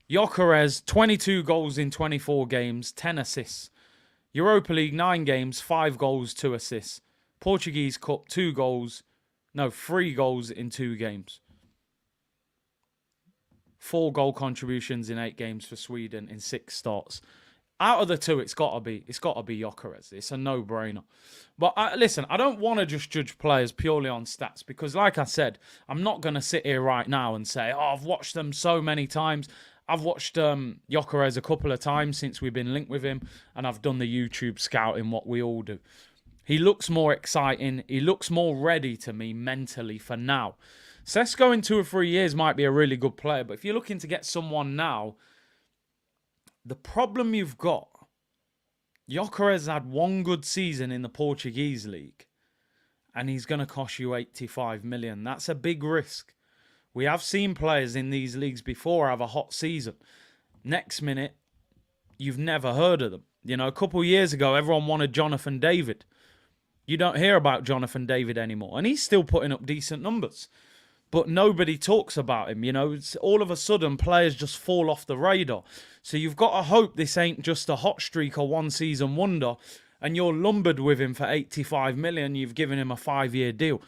Speaker 1: Gyokeres, 22 goals in 24 games, 10 assists. Europa League, 9 games, 5 goals, 2 assists. Portuguese Cup, 3 goals in 2 games. 4 goal contributions in 8 games for Sweden in 6 starts. Out of the 2, it's got to be Gyokeres. It's a no-brainer. But listen, I don't want to just judge players purely on stats because, like I said, I'm not going to sit here right now and say, oh, I've watched them so many times. I've watched Gyokeres a couple of times since we've been linked with him, and I've done the YouTube scouting, what we all do. He looks more exciting. He looks more ready to me mentally for now. Sesko in 2 or 3 years might be a really good player, but if you're looking to get someone now, the problem you've got, Gyokeres had 1 good season in the Portuguese league, and he's going to cost you 85 million. That's a big risk. We have seen players in these leagues before have a hot season. Next minute, you've never heard of them. You know, a couple of years ago, everyone wanted Jonathan David. You don't hear about Jonathan David anymore, and he's still putting up decent numbers. But nobody talks about him, you know. It's all of a sudden, players just fall off the radar. So you've got to hope this ain't just a hot streak or 1-season wonder, and you're lumbered with him for 85 million. You've given him a 5-year deal.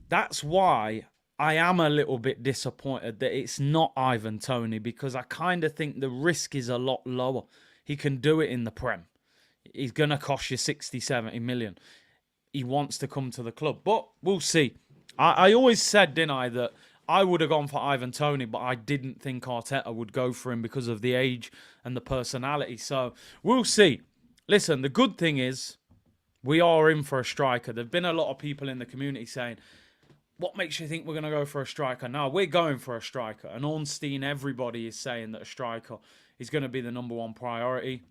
Speaker 1: That's why I am a little bit disappointed that it's not Ivan Toney, because I kind of think the risk is a lot lower. He can do it in the Prem. He's going to cost you 60, 70 million. He wants to come to the club, but we'll see. I always said, didn't I, that I would have gone for Ivan Toney, but I didn't think Arteta would go for him because of the age and the personality. So we'll see. Listen, the good thing is we are in for a striker. There have been a lot of people in the community saying, what makes you think we're going to go for a striker? No, we're going for a striker. And Ornstein, everybody is saying that a striker is going to be the number 1 priority.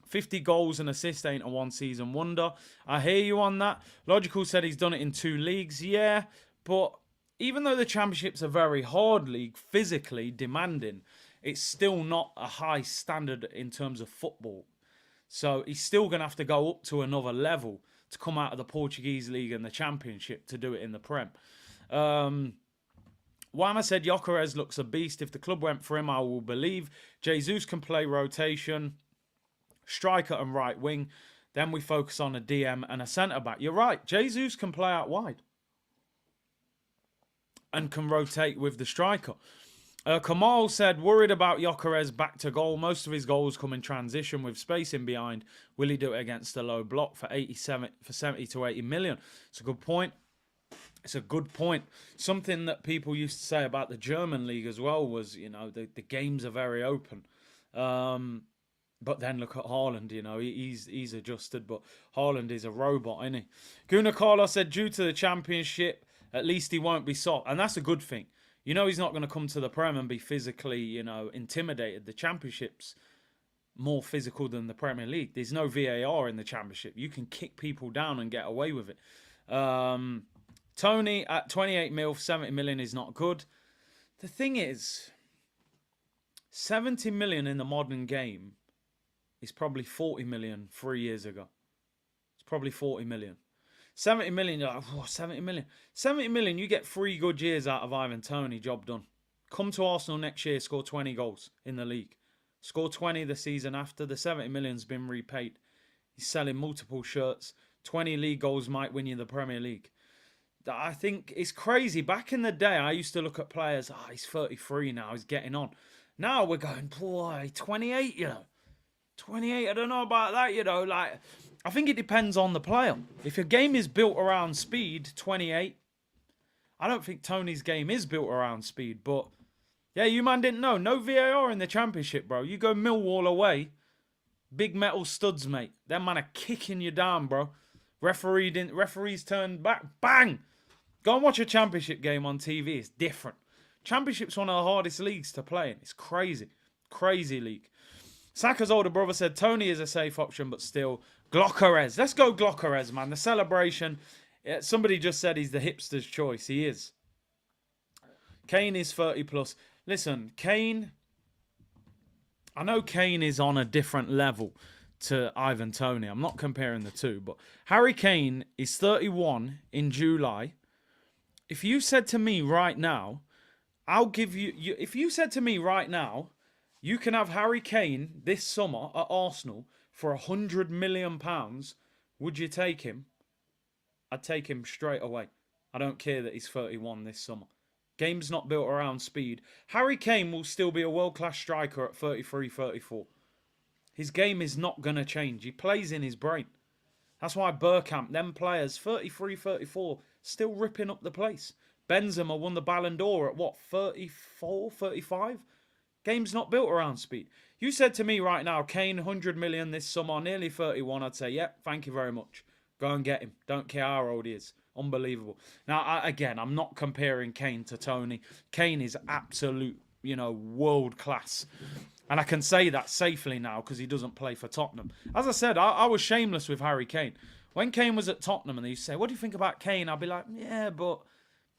Speaker 1: 50 goals and assists ain't a 1-season wonder. I hear you on that. Logical said he's done it in 2 leagues. Yeah, but even though the Championship's a very hard league, physically demanding, it's still not a high standard in terms of football. So he's still going to have to go up to another level to come out of the Portuguese league and the Championship to do it in the Prem. Wama said Gyokeres looks a beast. If the club went for him, I will believe. Jesus can play rotation, striker and right wing. Then we focus on a DM and a centre-back. You're right. Jesus can play out wide and can rotate with the striker. Kamal said, worried about Gyokeres back to goal. Most of his goals come in transition with space in behind. Will he do it against a low block for 70 to 80 million? It's a good point. It's a good point. Something that people used to say about the German league as well was, you know, the games are very open. But then look at Haaland, you know, he's adjusted, but Haaland is a robot, isn't he? Guna Carlos said, due to the Championship, at least he won't be soft. And that's a good thing. You know, he's not going to come to the Prem and be physically, you know, intimidated. The Championship's more physical than the Premier League. There's no VAR in the Championship. You can kick people down and get away with it. Tony at 28 mil, 70 million is not good. The thing is, 70 million in the modern game is probably 40 million 3 years ago. It's probably 40 million. 70 million, you're like, oh, 70 million. 70 million, you get 3 good years out of Ivan Toney, job done. Come to Arsenal next year, score 20 goals in the league. Score 20 the season after. The 70 million's been repaid. He's selling multiple shirts. 20 league goals might win you the Premier League. I think it's crazy. Back in the day, I used to look at players, he's 33 now, he's getting on. Now we're going, boy, 28, you know. 28, I don't know about that, you know. Like, I think it depends on the player. If your game is built around speed, 28. I don't think Tony's game is built around speed, but yeah, you man didn't know. No VAR in the Championship, bro. You go Millwall away, big metal studs, mate. Them man are kicking you down, bro. Referees turned back, bang. Go and watch a Championship game on TV. It's different. Championship's one of the hardest leagues to play in. It's crazy. Crazy league. Saka's older brother said Toney is a safe option, but still. Gyokeres. Let's go Gyokeres, man. The celebration. Somebody just said he's the hipster's choice. He is. Kane is 30 plus. Listen, Kane. I know Kane is on a different level to Ivan Toney. I'm not comparing the two, but Harry Kane is 31 in July. If you said to me right now, I'll give you... If you said to me right now, you can have Harry Kane this summer at Arsenal for £100 million, would you take him? I'd take him straight away. I don't care that he's 31 this summer. Game's not built around speed. Harry Kane will still be a world-class striker at 33, 34. His game is not going to change. He plays in his brain. That's why Bergkamp, them players, 33, 34, still ripping up the place. Benzema won the Ballon d'Or at what, 34, 35? Game's not built around speed. You said to me right now, Kane, 100 million this summer, nearly 31. I'd say, yeah, thank you very much. Go and get him. Don't care how old he is. Unbelievable. Now, again, I'm not comparing Kane to Tony. Kane is absolute, world class. And I can say that safely now because he doesn't play for Tottenham. As I said, I was shameless with Harry Kane. When Kane was at Tottenham and they say, what do you think about Kane? I'd be like, yeah, but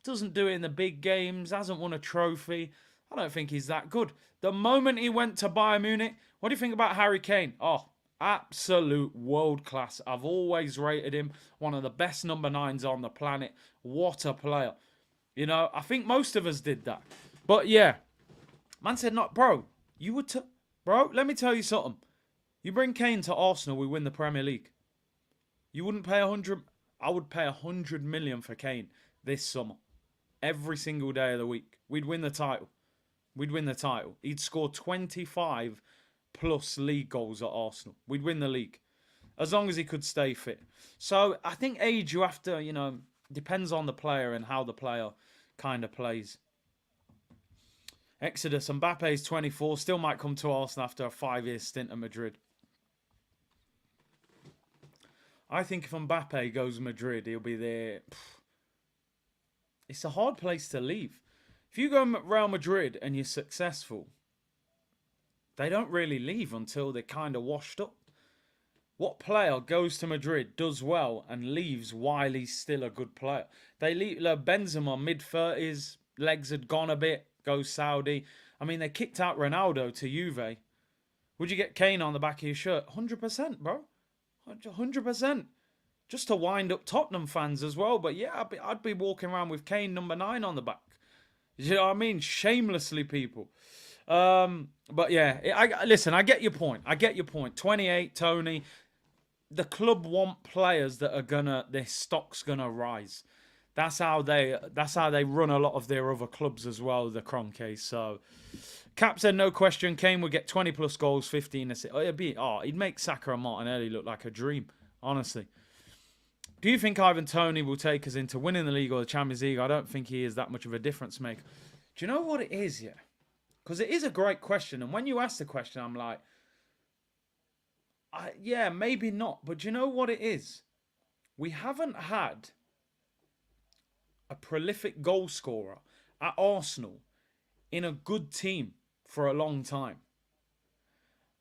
Speaker 1: doesn't do it in the big games, hasn't won a trophy. I don't think he's that good. The moment he went to Bayern Munich, what do you think about Harry Kane? Oh, absolute world class. I've always rated him one of the best number 9s on the planet. What a player. I think most of us did that. But yeah, man said, not, bro, you would, bro, let me tell you something. You bring Kane to Arsenal, we win the Premier League. You wouldn't pay 100, I would pay 100 million for Kane this summer. Every single day of the week. We'd win the title. We'd win the title. He'd score 25 plus league goals at Arsenal. We'd win the league. As long as he could stay fit. So I think age, you have to, depends on the player and how the player kind of plays. Exodus, Mbappe's 24, still might come to Arsenal after a 5-year stint at Madrid. I think if Mbappe goes Madrid, he'll be there. It's a hard place to leave. If you go Real Madrid and you're successful, they don't really leave until they're kind of washed up. What player goes to Madrid, does well, and leaves while he's still a good player? They leave Benzema, mid-30s, legs had gone a bit, goes Saudi. I mean, they kicked out Ronaldo to Juve. Would you get Kane on the back of your shirt? 100%, bro. 100%. Just to wind up Tottenham fans as well. But yeah, I'd be walking around with Kane number 9 on the back. You know what I mean? Shamelessly, people. But yeah, listen, I get your point. 28, Tony. The club want players that are their stock's gonna rise. That's how they run a lot of their other clubs as well, the Kroenkes. So Cap said no question, Kane would get 20 plus goals, 15 assists. He'd make Saka and Martinelli look like a dream, honestly. Do you think Ivan Toney will take us into winning the league or the Champions League? I don't think he is that much of a difference maker. Do you know what it is, yeah? Because it is a great question. And when you ask the question, I'm like, yeah, maybe not. But do you know what it is? We haven't had a prolific goal scorer at Arsenal in a good team for a long time.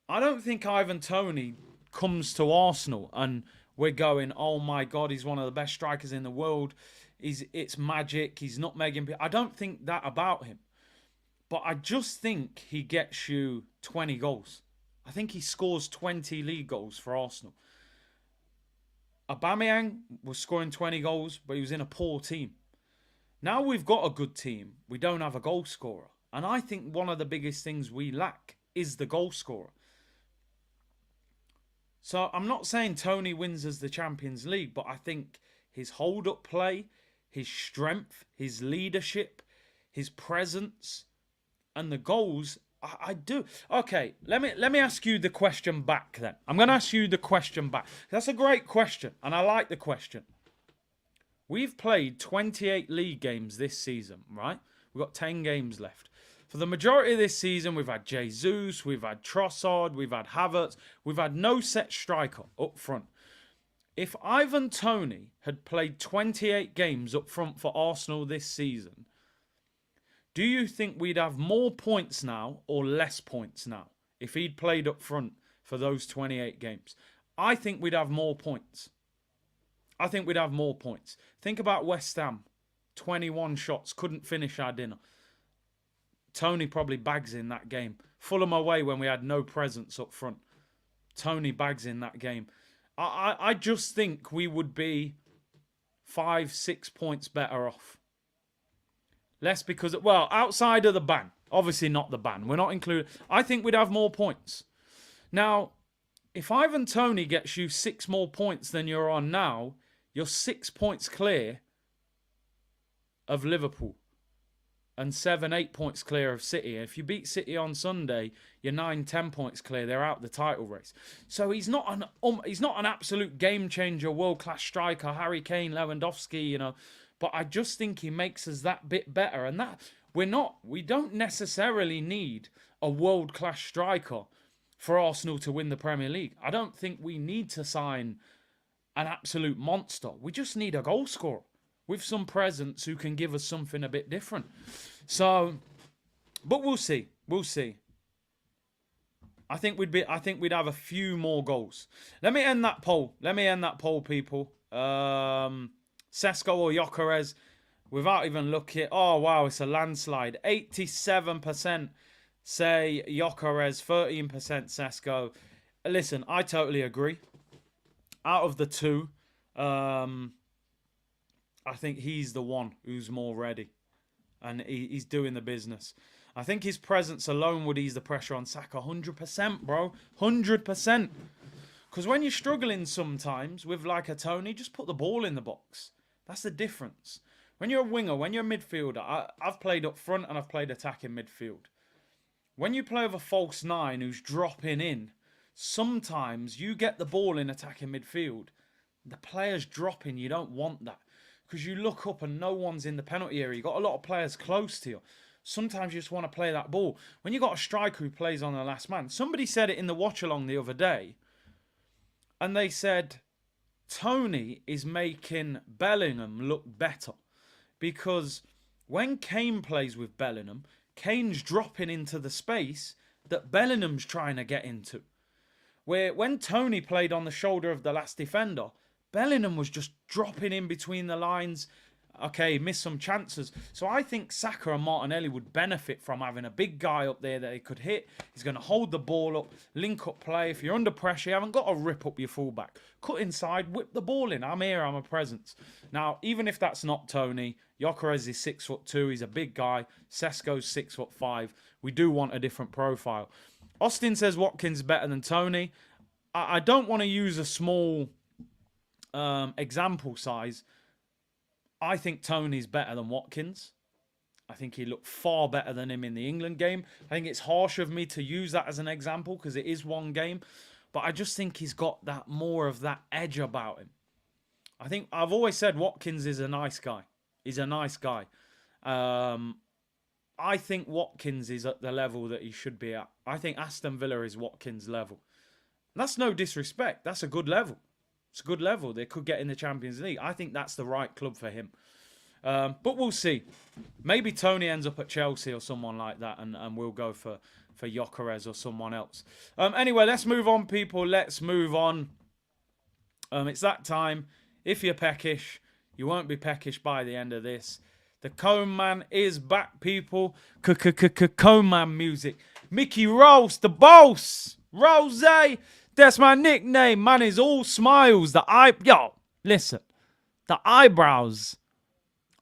Speaker 1: I don't think Ivan Toney comes to Arsenal and we're going, oh my God, he's one of the best strikers in the world. It's magic. He's not Megan. I don't think that about him. But I just think he gets you 20 goals. I think he scores 20 league goals for Arsenal. Aubameyang was scoring 20 goals, but he was in a poor team. Now we've got a good team. We don't have a goal scorer. And I think one of the biggest things we lack is the goal scorer. So I'm not saying Tony wins us the Champions League, but I think his hold-up play, his strength, his leadership, his presence, and the goals, I do. Okay, let me ask you the question back then. I'm going to ask you the question back. That's a great question, and I like the question. We've played 28 league games this season, right? We've got 10 games left. For the majority of this season, we've had Jesus, we've had Trossard, we've had Havertz, we've had no set striker up front. If Ivan Toney had played 28 games up front for Arsenal this season, do you think we'd have more points now or less points now if he'd played up front for those 28 games? I think we'd have more points. Think about West Ham. 21 shots, couldn't finish our dinner. Tony probably bags in that game. Fulham away when we had no presence up front. Tony bags in that game. I just think we would be 5-6 points better off. Less because, well, outside of the ban. Obviously not the ban. We're not included. I think we'd have more points. Now, if Ivan Toney gets you 6 more points than you're on now, you're 6 points clear of Liverpool and 7, 8 points clear of City. If you beat City on Sunday, you're 9, 10 points clear. They're out the title race. So he's not an absolute game changer, world class striker, Harry Kane, Lewandowski, you know. But I just think he makes us that bit better, and that we don't necessarily need a world class striker for Arsenal to win the Premier League. I don't think we need to sign an absolute monster. We just need a goal scorer with some presence who can give us something a bit different. So, but we'll see. We'll see. I think we'd have a few more goals. Let me end that poll. People. Sesko or Gyokeres, without even looking. Oh wow, it's a landslide. 87% say Gyokeres, 13% Sesko. Listen, I totally agree. Out of the two, I think he's the one who's more ready. And he's doing the business. I think his presence alone would ease the pressure on Saka 100%, bro. 100%. Because when you're struggling sometimes with like a Tony, just put the ball in the box. That's the difference. When you're a winger, when you're a midfielder, I've played up front and I've played attacking midfield. When you play with a false 9 who's dropping in, sometimes you get the ball in attacking midfield. The player's dropping. You don't want that. Because you look up and no one's in the penalty area. You've got a lot of players close to you. Sometimes you just want to play that ball. When you've got a striker who plays on the last man. Somebody said it in the watch-along the other day. And they said, Tony is making Bellingham look better. Because when Kane plays with Bellingham, Kane's dropping into the space that Bellingham's trying to get into. Where when Tony played on the shoulder of the last defender, Bellingham was just dropping in between the lines. Okay, missed some chances. So I think Saka and Martinelli would benefit from having a big guy up there that they could hit. He's going to hold the ball up, link up play. If you're under pressure, you haven't got to rip up your fullback. Cut inside, whip the ball in. I'm here, I'm a presence. Now, even if that's not Tony, Gyokeres is 6'2". He's a big guy. Sesko's 6'5". We do want a different profile. Austin says Watkins is better than Tony. I don't want to use a small example size. I think Tony's better than Watkins. I think he looked far better than him in the England game. I think it's harsh of me to use that as an example because it is one game. But I just think he's got that more of that edge about him. I think I've always said Watkins is a nice guy. He's a nice guy. I think Watkins is at the level that he should be at. I think Aston Villa is Watkins' level. And that's no disrespect. That's a good level. It's a good level. They could get in the Champions League. I think that's the right club for him. But we'll see. Maybe Tony ends up at Chelsea or someone like that, and we'll go for Gyokeres or someone else. Anyway, let's move on, people. Let's move on. It's that time. If you're peckish, you won't be peckish by the end of this. The Cone Man is back, people. Cone Man music. Mickey Rose, the boss. Rose. That's my nickname, man. Is all smiles. Listen. The eyebrows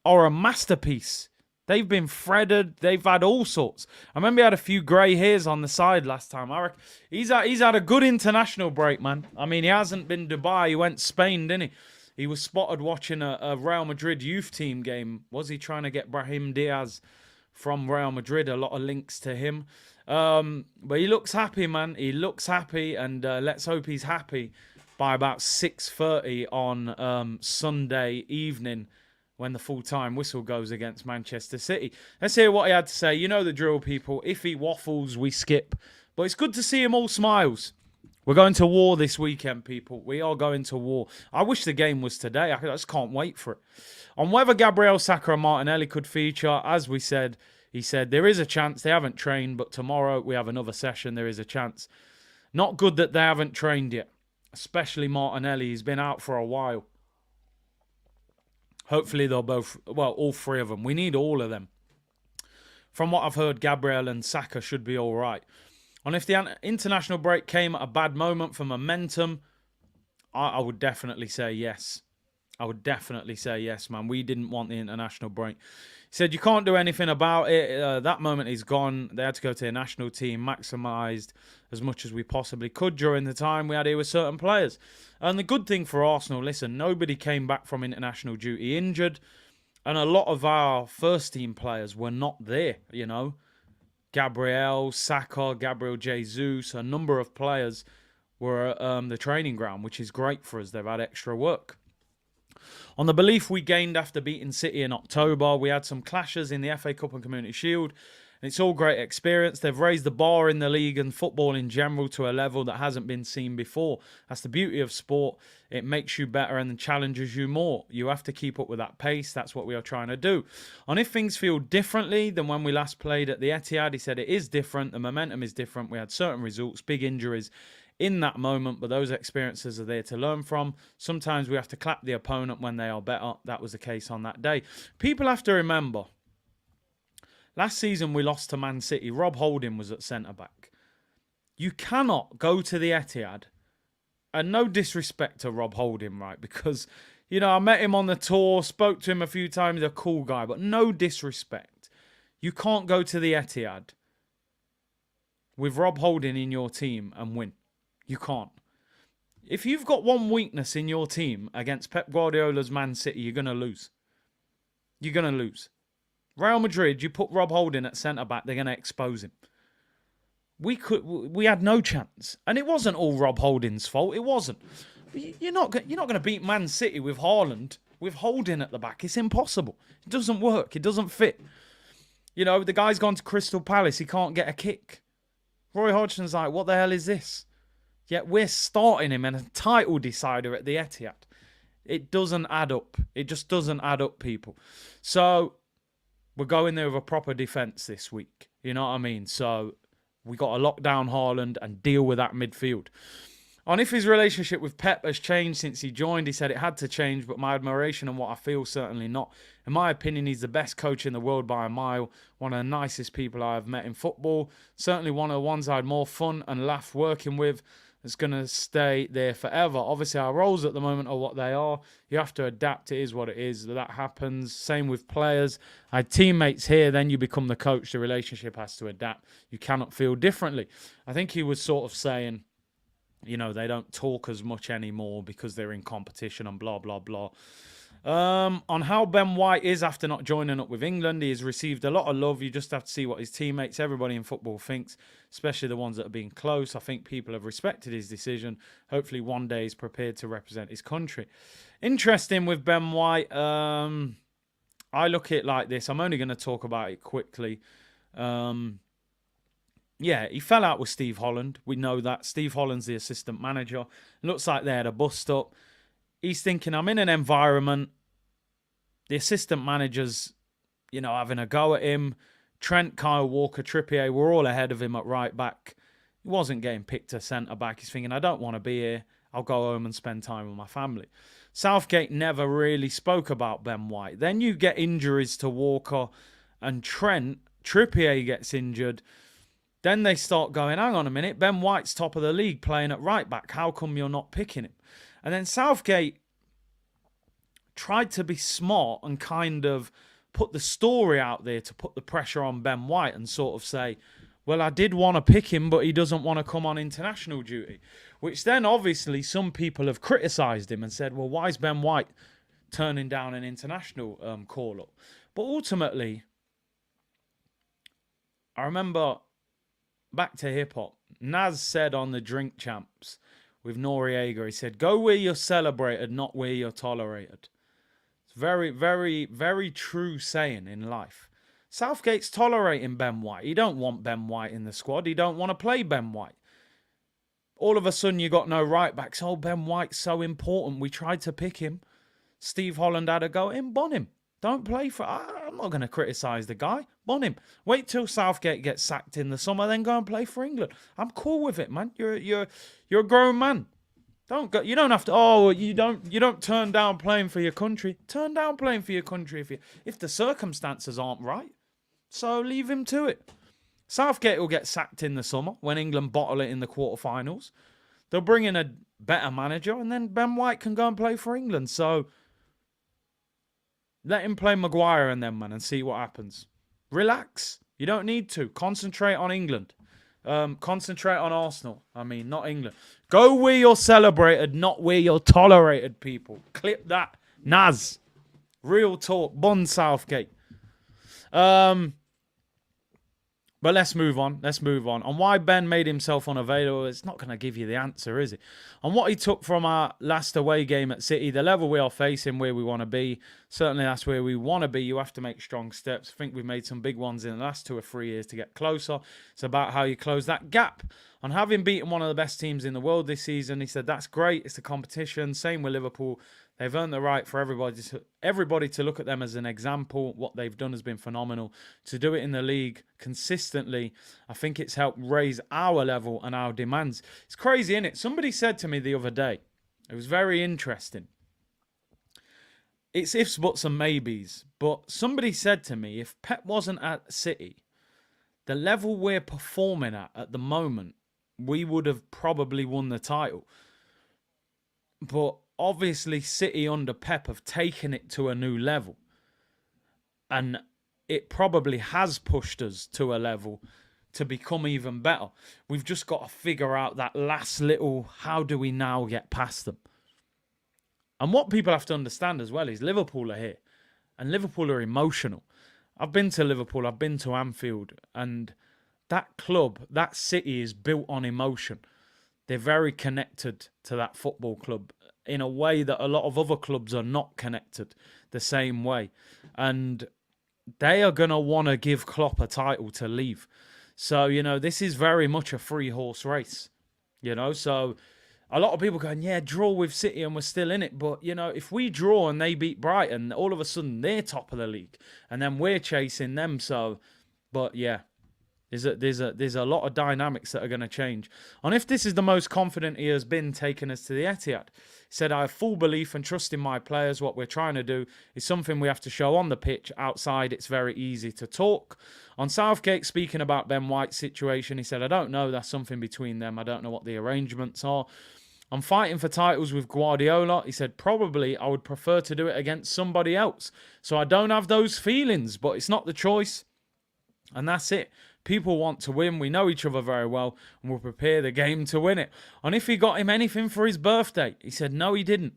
Speaker 1: are a masterpiece. They've been threaded. They've had all sorts. I remember he had a few grey hairs on the side last time. I reckon he's had a good international break, man. I mean, he hasn't been Dubai. He went Spain, didn't he? He was spotted watching a Real Madrid youth team game. Was he trying to get Brahim Diaz from Real Madrid? A lot of links to him. But he looks happy, man. He looks happy, and let's hope he's happy by about 6:30 on Sunday evening when the full-time whistle goes against Manchester City. Let's hear what he had to say. You know the drill, people. If he waffles, we skip. But it's good to see him all smiles. We're going to war this weekend, people. We are going to war. I wish the game was today. I just can't wait for it. On whether Gabriel, Saka and Martinelli could feature, as we said, he said, there is a chance. They haven't trained, but tomorrow we have another session. There is a chance. Not good that they haven't trained yet, especially Martinelli. He's been out for a while. Hopefully they'll both, well, all three of them. We need all of them. From what I've heard, Gabriel and Saka should be all right. And if the international break came at a bad moment for momentum, I would definitely say yes. I would definitely say yes, man. We didn't want the international break. He said you can't do anything about it. That moment is gone. They had to go to the national team, maximised as much as we possibly could during the time we had here with certain players. And the good thing for Arsenal, listen, nobody came back from international duty injured. And a lot of our first team players were not there, you know. Gabriel, Saka, Gabriel Jesus, a number of players were at the training ground, which is great for us. They've had extra work. On the belief we gained after beating City in October, we had some clashes in the FA Cup and Community Shield. And it's all great experience. They've raised the bar in the league and football in general to a level that hasn't been seen before. That's the beauty of sport. It makes you better and challenges you more. You have to keep up with that pace. That's what we are trying to do. And if things feel differently than when we last played at the Etihad, he said it is different. The momentum is different. We had certain results, big injuries in that moment, but those experiences are there to learn from. Sometimes we have to clap the opponent when they are better. That was the case on that day. People have to remember, last season we lost to Man City. Rob Holding was at centre-back. You cannot go to the Etihad, and no disrespect to Rob Holding, right? Because, you know, I met him on the tour, spoke to him a few times, he's a cool guy, but no disrespect. You can't go to the Etihad with Rob Holding in your team and win. You can't. If you've got one weakness in your team against Pep Guardiola's Man City, you're going to lose. You're going to lose. Real Madrid, you put Rob Holding at centre-back, they're going to expose him. We had no chance. And it wasn't all Rob Holding's fault. It wasn't. You're not going to beat Man City with Haaland, with Holding at the back. It's impossible. It doesn't work. It doesn't fit. You know, the guy's gone to Crystal Palace. He can't get a kick. Roy Hodgson's like, what the hell is this? Yet we're starting him in a title decider at the Etihad. It doesn't add up. It just doesn't add up, people. So we're going there with a proper defence this week. You know what I mean? So we got to lock down Haaland and deal with that midfield. On if his relationship with Pep has changed since he joined, he said it had to change, but my admiration and what I feel, certainly not. In my opinion, he's the best coach in the world by a mile, one of the nicest people I have met in football, certainly one of the ones I had more fun and laugh working with. It's going to stay there forever. Obviously, our roles at the moment are what they are. You have to adapt. It is what it is. That happens. Same with players. I had teammates here, then you become the coach. The relationship has to adapt. You cannot feel differently. I think he was sort of saying, you know, they don't talk as much anymore because they're in competition and blah, blah, blah. On how Ben White is after not joining up with England, he has received a lot of love. You just have to see what his teammates, everybody in football thinks, especially the ones that have been close. I think people have respected his decision. Hopefully one day he's prepared to represent his country. Interesting with Ben White. I look at it like this. I'm only going to talk about it quickly. Yeah, he fell out with Steve Holland. We know that. Steve Holland's the assistant manager. It looks like they had a bust up. He's thinking, I'm in an environment. The assistant manager's, you know, having a go at him. Trent, Kyle Walker, Trippier were all ahead of him at right back. He wasn't getting picked to centre back. He's thinking, I don't want to be here. I'll go home and spend time with my family. Southgate never really spoke about Ben White. Then you get injuries to Walker and Trent. Trippier gets injured. Then they start going, hang on a minute, Ben White's top of the league playing at right back. How come you're not picking him? And then Southgate tried to be smart and kind of put the story out there to put the pressure on Ben White and sort of say, well, I did want to pick him, but he doesn't want to come on international duty. Which then obviously some people have criticised him and said, well, why is Ben White turning down an international call-up? But ultimately, I remember, back to hip-hop, Nas said on the Drink Champs with Noriega, he said, go where you're celebrated, not where you're tolerated. It's very, very, very true saying in life. Southgate's tolerating Ben White. He don't want Ben White in the squad. He don't want to play Ben White. All of a sudden, you got no right backs. Oh, Ben White's so important. We tried to pick him. Steve Holland had a go at him. Bon him. Don't play for... I'm not going to criticise the guy. Bon him. Wait till Southgate gets sacked in the summer, then go and play for England. I'm cool with it, man. You're a grown man. Don't go. You don't have to. Oh, you don't turn down playing for your country. Turn down playing for your country if the circumstances aren't right. So leave him to it. Southgate will get sacked in the summer when England bottle it in the quarterfinals. They'll bring in a better manager, and then Ben White can go and play for England. So Let him play Maguire and them, man, and see what happens. Relax. You don't need to. Concentrate on England. Concentrate on Arsenal. I mean, not England. Go where you're celebrated, not where you're tolerated, people. Clip that. Naz. Real talk. Bun Southgate. But let's move on. Let's move on. On why Ben made himself unavailable, it's not going to give you the answer, is it? On what he took from our last away game at City, the level we are facing, where we want to be, certainly that's where we want to be. You have to make strong steps. I think we've made some big ones in the last 2 or 3 years to get closer. It's about how you close that gap. On having beaten one of the best teams in the world this season, he said, that's great. It's the competition. Same with Liverpool. They've earned the right for everybody to look at them as an example. What they've done has been phenomenal. To do it in the league consistently, I think it's helped raise our level and our demands. It's crazy, isn't it? Somebody said to me the other day, it was very interesting. It's ifs, buts and maybes. But somebody said to me, if Pep wasn't at City, the level we're performing at the moment, we would have probably won the title. But obviously, City under Pep have taken it to a new level. And it probably has pushed us to a level to become even better. We've just got to figure out that last little, how do we now get past them? And what people have to understand as well is Liverpool are here. And Liverpool are emotional. I've been to Liverpool, I've been to Anfield. And that club, that city is built on emotion. They're very connected to that football club in a way that a lot of other clubs are not connected the same way. And they are going to want to give Klopp a title to leave. So, you know, this is very much a 3-horse race. You know, so a lot of people going, yeah, draw with City and we're still in it. But, you know, if we draw and they beat Brighton, all of a sudden they're top of the league. And then we're chasing them. So, but yeah. There's a lot of dynamics that are going to change. And if this is the most confident he has been taking us to the Etihad, he said, I have full belief and trust in my players. What we're trying to do is something we have to show on the pitch. Outside, it's very easy to talk. On Southgate, speaking about Ben White's situation, he said, I don't know. That's something between them. I don't know what the arrangements are. I'm fighting for titles with Guardiola. He said, probably I would prefer to do it against somebody else. So I don't have those feelings, but it's not the choice. And that's it. People want to win. We know each other very well and we'll prepare the game to win it. And if he got him anything for his birthday, he said, no, he didn't.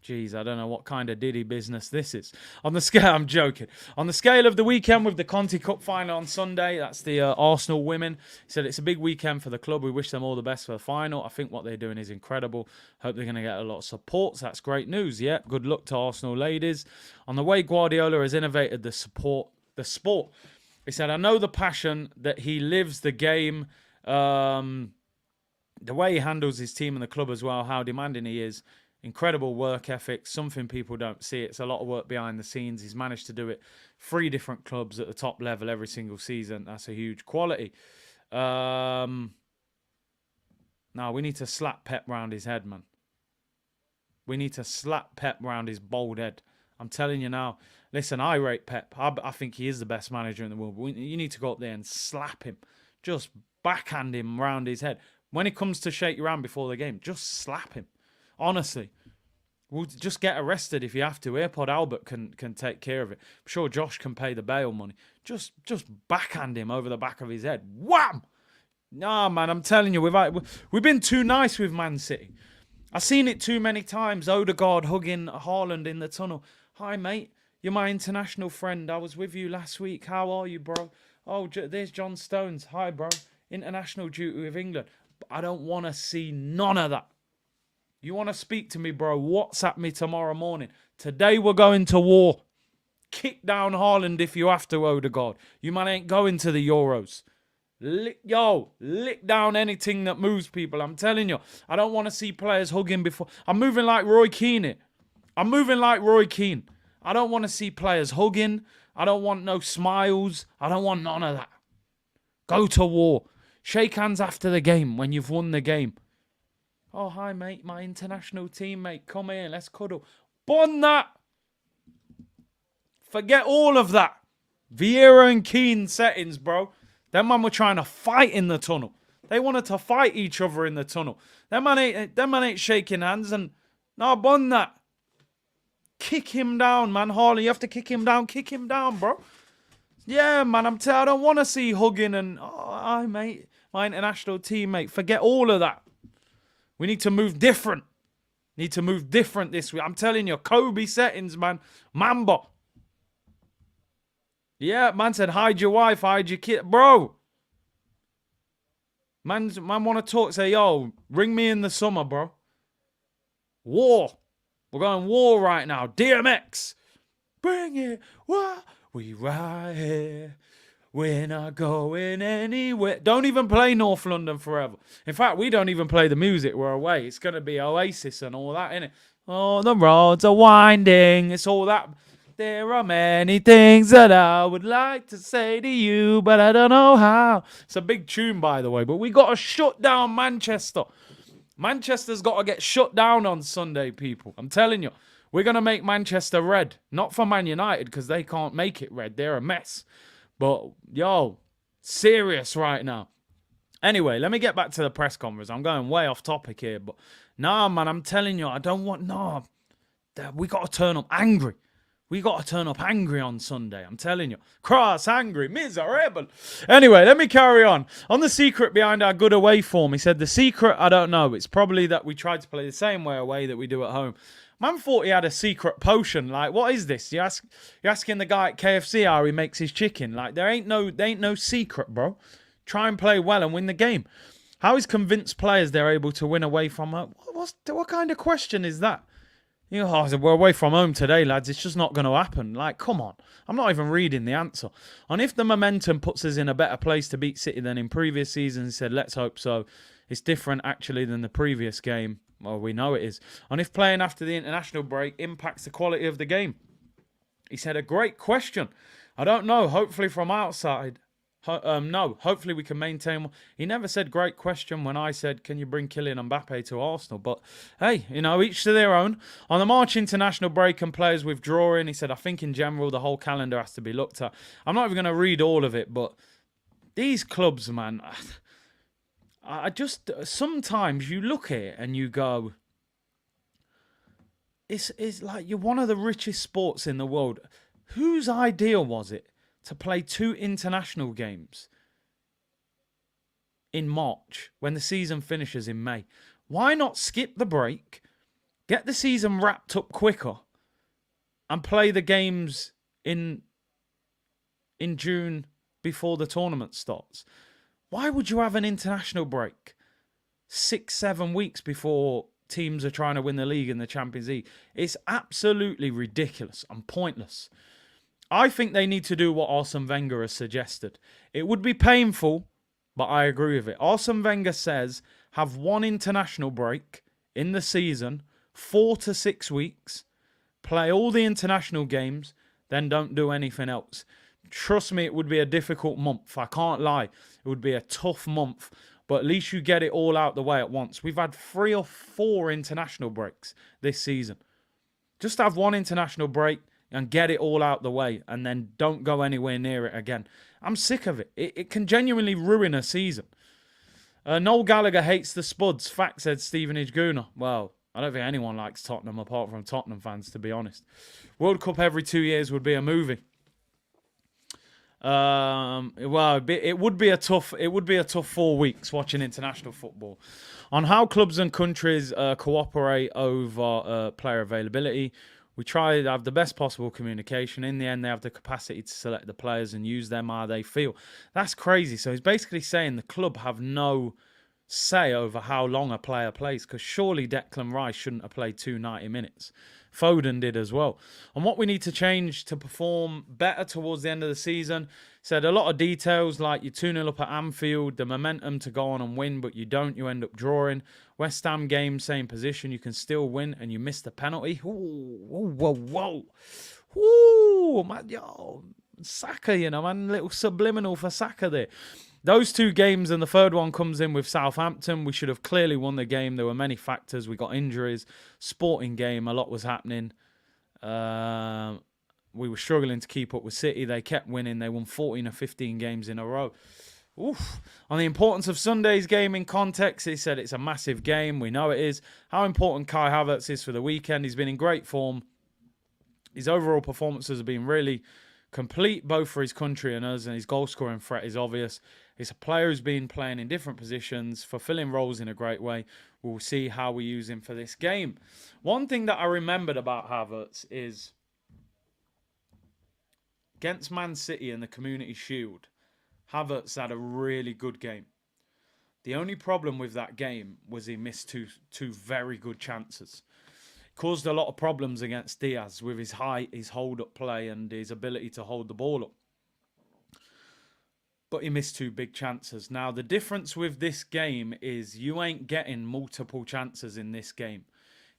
Speaker 1: Jeez, I don't know what kind of Diddy business this is. On the scale, I'm joking. On the scale of the weekend with the Conti Cup final on Sunday, that's the Arsenal women. He said it's a big weekend for the club. We wish them all the best for the final. I think what they're doing is incredible. Hope they're going to get a lot of support. So that's great news. Yeah, good luck to Arsenal ladies. On the way Guardiola has innovated the sport. He said, I know the passion that he lives the game, the way he handles his team and the club as well, how demanding he is. Incredible work ethic, something people don't see. It's a lot of work behind the scenes. He's managed to do it 3 different clubs at the top level every single season. That's a huge quality. Now, we need to slap Pep round his head, man. We need to slap Pep round his bald head. I'm telling you now. Listen, I rate Pep. I think he is the best manager in the world. You need to go up there and slap him. Just backhand him round his head. When it comes to shake your hand before the game, just slap him. Honestly. We'll just get arrested if you have to. AirPod Albert can take care of it. I'm sure Josh can pay the bail money. Just backhand him over the back of his head. Wham! Nah, man, I'm telling you, we've been too nice with Man City. I've seen it too many times. Odegaard hugging Haaland in the tunnel. Hi, mate. You're my international friend. I was with you last week. How are you, bro? Oh, there's John Stones. Hi, bro. International duty with England. But I don't want to see none of that. You want to speak to me, bro? WhatsApp me tomorrow morning. Today we're going to war. Kick down Haaland if you have to, Odegaard. You man ain't going to the Euros. Lick down anything that moves, people. I'm telling you. I don't want to see players hugging before. I'm moving like Roy Keane. I don't want to see players hugging. I don't want no smiles. I don't want none of that. Go to war. Shake hands after the game when you've won the game. Oh, hi, mate. My international teammate. Come here. Let's cuddle. Bun that. Forget all of that. Vieira and Keane settings, bro. Them man were trying to fight in the tunnel. They wanted to fight each other in the tunnel. Them man ain't shaking hands and... No, bun that. Kick him down, man. Harley, you have to kick him down. Kick him down, bro. Yeah, man. I don't want to see hugging and, mate, my international teammate. Forget all of that. We need to move different. Need to move different this week. I'm telling you, Kobe settings, man. Mamba. Yeah, man said, hide your wife, hide your kid. Bro. Man want to talk, say, yo, ring me in the summer, bro. War. We're going war right now. DMX. Bring it. What? We right here. We're not going anywhere. Don't even play North London Forever. In fact, we don't even play the music. We're away. It's going to be Oasis and all that, innit? Oh, the roads are winding. It's all that. There are many things that I would like to say to you, but I don't know how. It's a big tune, by the way, but we got to shut down Manchester. Manchester's got to get shut down on Sunday, people. I'm telling you. We're going to make Manchester red. Not for Man United, because they can't make it red. They're a mess. But, yo, serious right now. Anyway, let me get back to the press conference. I'm going way off topic here, but nah, man, I'm telling you, I don't want, we got to turn up angry. We got to turn up angry on Sunday. I'm telling you. Cross, angry, miserable. Anyway, let me carry on. On the secret behind our good away form, he said, the secret, I don't know. It's probably that we tried to play the same way away that we do at home. Man thought he had a secret potion. Like, what is this? You're asking the guy at KFC how he makes his chicken. Like, there ain't no secret, bro. Try and play well and win the game. How is convinced players they're able to win away from home? What kind of question is that? You know, we're away from home today, lads. It's just not going to happen. Like, come on. I'm not even reading the answer. And if the momentum puts us in a better place to beat City than in previous seasons, he said, let's hope so. It's different, actually, than the previous game. Well, we know it is. And if playing after the international break impacts the quality of the game. He said, a great question. I don't know. Hopefully from outside. No, hopefully we can maintain. He never said great question when I said, can you bring Kylian Mbappe to Arsenal? But hey, you know, each to their own. On the March international break and players withdrawing, he said, I think in general the whole calendar has to be looked at. I'm not even going to read all of it, but these clubs, man, I just, sometimes you look at it and you go, it's like you're one of the richest sports in the world. Whose idea was it to play 2 international games in March when the season finishes in May? Why not skip the break, get the season wrapped up quicker, and play the games in June before the tournament starts? Why would you have an international break 6-7 weeks before teams are trying to win the league and the Champions League? It's absolutely ridiculous and pointless. I think they need to do what Arsene Wenger has suggested. It would be painful, but I agree with it. Arsene Wenger says have 1 international break in the season, 4 to 6 weeks, play all the international games, then don't do anything else. Trust me, it would be a difficult month. I can't lie. It would be a tough month, but at least you get it all out the way at once. We've had 3 or 4 international breaks this season. Just have 1 international break and get it all out the way, and then don't go anywhere near it again. I'm sick of it. It can genuinely ruin a season. Noel Gallagher hates the Spuds. Fact, said Stevenage Gooner. Well, I don't think anyone likes Tottenham apart from Tottenham fans, to be honest. World Cup every 2 years would be a movie. Well, it would be a tough 4 weeks watching international football. On how clubs and countries cooperate over player availability. We try to have the best possible communication. In the end, they have the capacity to select the players and use them how they feel. That's crazy. So he's basically saying the club have no say over how long a player plays, because surely Declan Rice shouldn't have played 290 minutes. Foden did as well. And what we need to change to perform better towards the end of the season, said a lot of details like you're 2-0 up at Anfield, the momentum to go on and win, but you don't, you end up drawing. West Ham game, same position, you can still win and you miss the penalty. Whoa. Ooh, man, yo, Saka, you know, man, little subliminal for Saka there. Those 2 games and the third one comes in with Southampton. We should have clearly won the game. There were many factors. We got injuries. Sporting game, a lot was happening. We were struggling to keep up with City. They kept winning. They won 14 or 15 games in a row. Oof. On the importance of Sunday's game in context, he said it's a massive game. We know it is. How important Kai Havertz is for the weekend. He's been in great form. His overall performances have been really complete, both for his country and us, and his goal-scoring threat is obvious. He's a player who's been playing in different positions, fulfilling roles in a great way. We'll see how we use him for this game. One thing that I remembered about Havertz is against Man City in the Community Shield, Havertz had a really good game. The only problem with that game was he missed two very good chances. Caused a lot of problems against Diaz with his height, his hold-up play, and his ability to hold the ball up. But he missed 2 big chances. Now, the difference with this game is you ain't getting multiple chances in this game.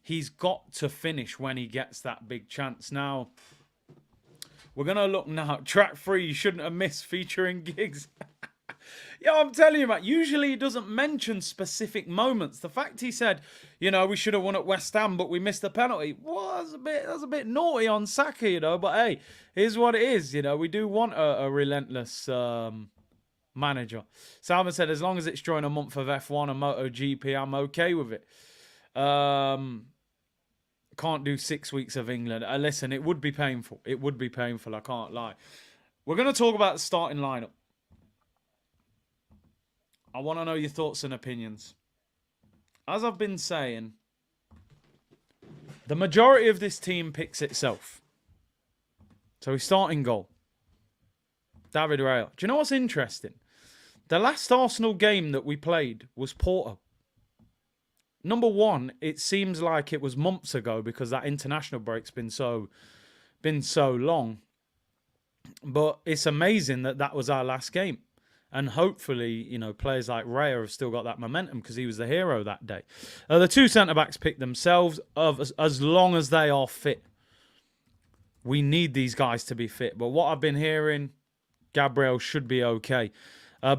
Speaker 1: He's got to finish when he gets that big chance. Now, we're going to look now. Track 3, you shouldn't have missed, featuring Giggs. Yeah, I'm telling you, Matt, usually he doesn't mention specific moments. The fact he said, you know, we should have won at West Ham, but we missed the penalty, was that's a bit naughty on Saka, you know. But hey, here's what it is, you know. We do want a relentless manager. Salman said, as long as it's during a month of F1 and MotoGP, I'm okay with it. Can't do 6 weeks of England. Listen, it would be painful. It would be painful, I can't lie. We're going to talk about the starting lineup. I want to know your thoughts and opinions. As I've been saying, the majority of this team picks itself. So we start in goal. David Raya. Do you know what's interesting? The last Arsenal game that we played was Porto. Number one, it seems like it was months ago because that international break's been so long. But it's amazing that that was our last game. And hopefully, you know, players like Raya have still got that momentum because he was the hero that day. The 2 centre-backs pick themselves as long as they are fit. We need these guys to be fit. But what I've been hearing, Gabriel should be okay.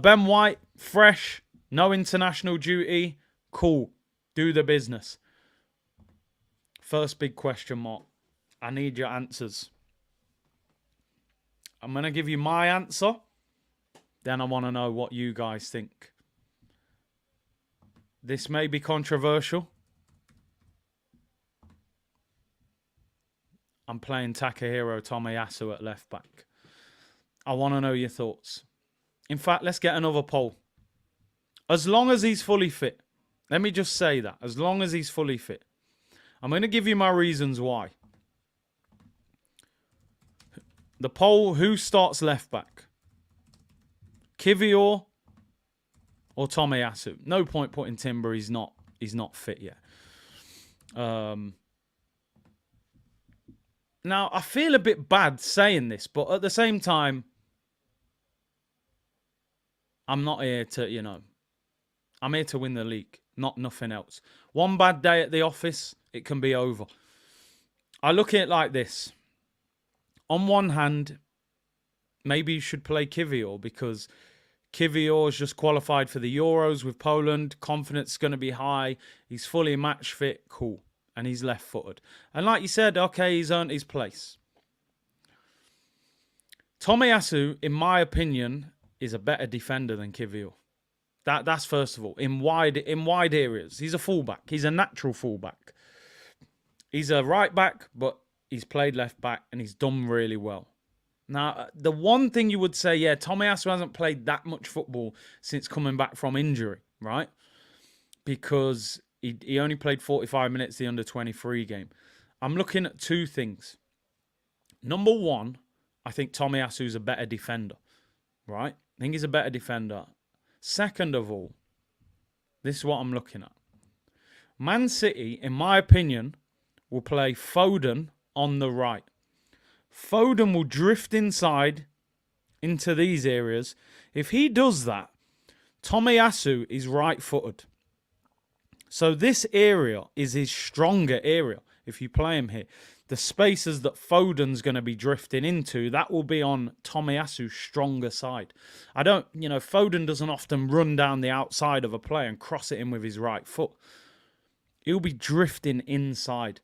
Speaker 1: Ben White, fresh, no international duty, cool, do the business. First big question mark. I need your answers. I'm going to give you my answer. Then I want to know what you guys think. This may be controversial. I'm playing Takahiro Tomiyasu at left back. I want to know your thoughts. In fact, let's get another poll. As long as he's fully fit. Let me just say that. As long as he's fully fit. I'm going to give you my reasons why. The poll, who starts left back? Kivior or Tomiyasu? No point putting Timber. He's not fit yet. Now, I feel a bit bad saying this, but at the same time, I'm not here to, you know, I'm here to win the league, not nothing else. One bad day at the office, it can be over. I look at it like this. On one hand, maybe you should play Kivior because Kivior's just qualified for the Euros with Poland. Confidence is going to be high. He's fully match fit. Cool. And he's left-footed. And like you said, okay, he's earned his place. Tomiyasu, in my opinion, is a better defender than Kivior. That's first of all. In wide areas. He's a fullback. He's a natural fullback. He's a right back, but he's played left back and he's done really well. Now, the one thing you would say, yeah, Tomiyasu hasn't played that much football since coming back from injury, right? Because he only played 45 minutes the under-23 game. I'm looking at 2 things. Number one, I think Tomiyasu's a better defender, right? I think he's a better defender. Second of all, this is what I'm looking at. Man City, in my opinion, will play Foden on the right. Foden will drift inside into these areas. If he does that, Tomiyasu is right-footed. So this area is his stronger area if you play him here. The spaces that Foden's going to be drifting into, that will be on Tomiyasu's stronger side. Foden doesn't often run down the outside of a player and cross it in with his right foot. He'll be drifting inside.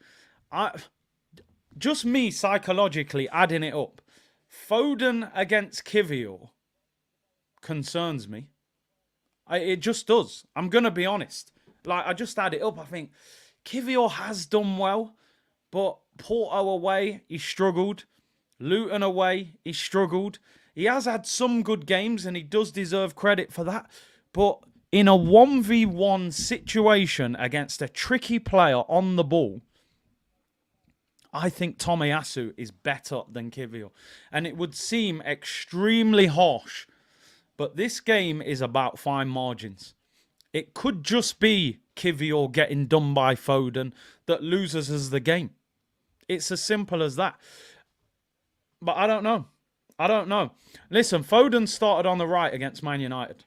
Speaker 1: Just me psychologically adding it up. Foden against Kivior concerns me. It just does. I'm going to be honest. Like, I just add it up. I think Kivior has done well, but Porto away, he struggled. Luton away, he struggled. He has had some good games and he does deserve credit for that. But in a 1v1 situation against a tricky player on the ball, I think Tomiyasu is better than Kiwior. And it would seem extremely harsh, but this game is about fine margins. It could just be Kiwior getting done by Foden that loses us the game. It's as simple as that. But I don't know. I don't know. Listen, Foden started on the right against Man United.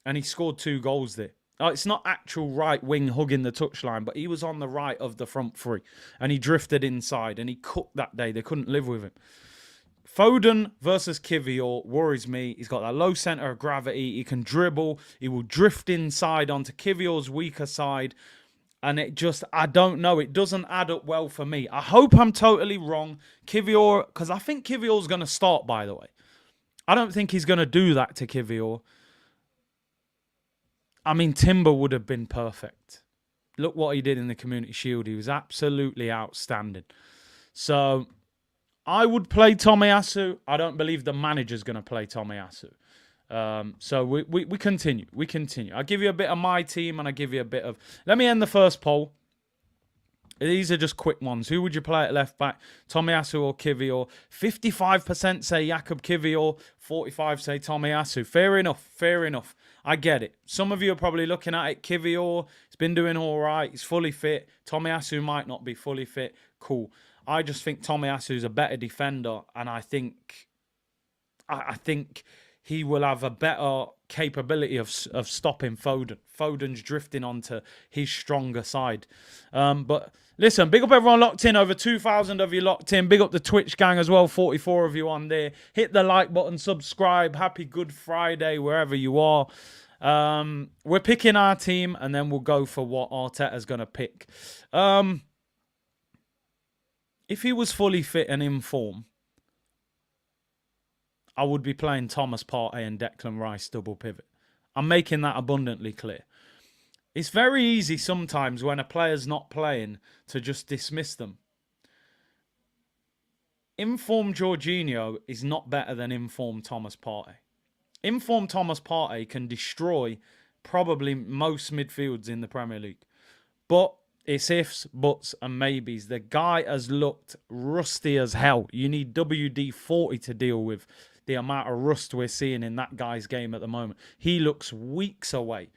Speaker 1: And he scored 2 goals there. It's not actual right wing hugging the touchline, but he was on the right of the front three. And he drifted inside and he cooked that day. They couldn't live with him. Foden versus Kiwior worries me. He's got that low centre of gravity. He can dribble. He will drift inside onto Kiwior's weaker side. And it just, I don't know. It doesn't add up well for me. I hope I'm totally wrong. Kiwior, because I think Kiwior's going to start, by the way. I don't think he's going to do that to Kiwior. I mean, Timber would have been perfect. Look what he did in the Community Shield. He was absolutely outstanding. So, I would play Tomiyasu. I don't believe the manager's going to play Tomiyasu. So, we continue. We continue. I give you a bit of my team and I give you a bit of... Let me end the first poll. These are just quick ones. Who would you play at left back? Tomiyasu or Kiwior? 55% say Jakub Kiwior. 45% say Tomiyasu. Fair enough. Fair enough. I get it. Some of you are probably looking at it. Kiwior, he's been doing all right. He's fully fit. Tomiyasu might not be fully fit. Cool. I just think Tomiyasu is a better defender, and I think he will have a better capability of stopping Foden. Foden's drifting onto his stronger side. But listen, big up everyone locked in. Over 2,000 of you locked in. Big up the Twitch gang as well. 44 of you on there. Hit the like button, subscribe. Happy Good Friday wherever you are. We're picking our team and then we'll go for what Arteta's going to pick. If he was fully fit and in form, I would be playing Thomas Partey and Declan Rice double pivot. I'm making that abundantly clear. It's very easy sometimes when a player's not playing to just dismiss them. Informed Jorginho is not better than informed Thomas Partey. Informed Thomas Partey can destroy probably most midfields in the Premier League. But it's ifs, buts and maybes. The guy has looked rusty as hell. You need WD-40 to deal with the amount of rust we're seeing in that guy's game at the moment. He looks weeks away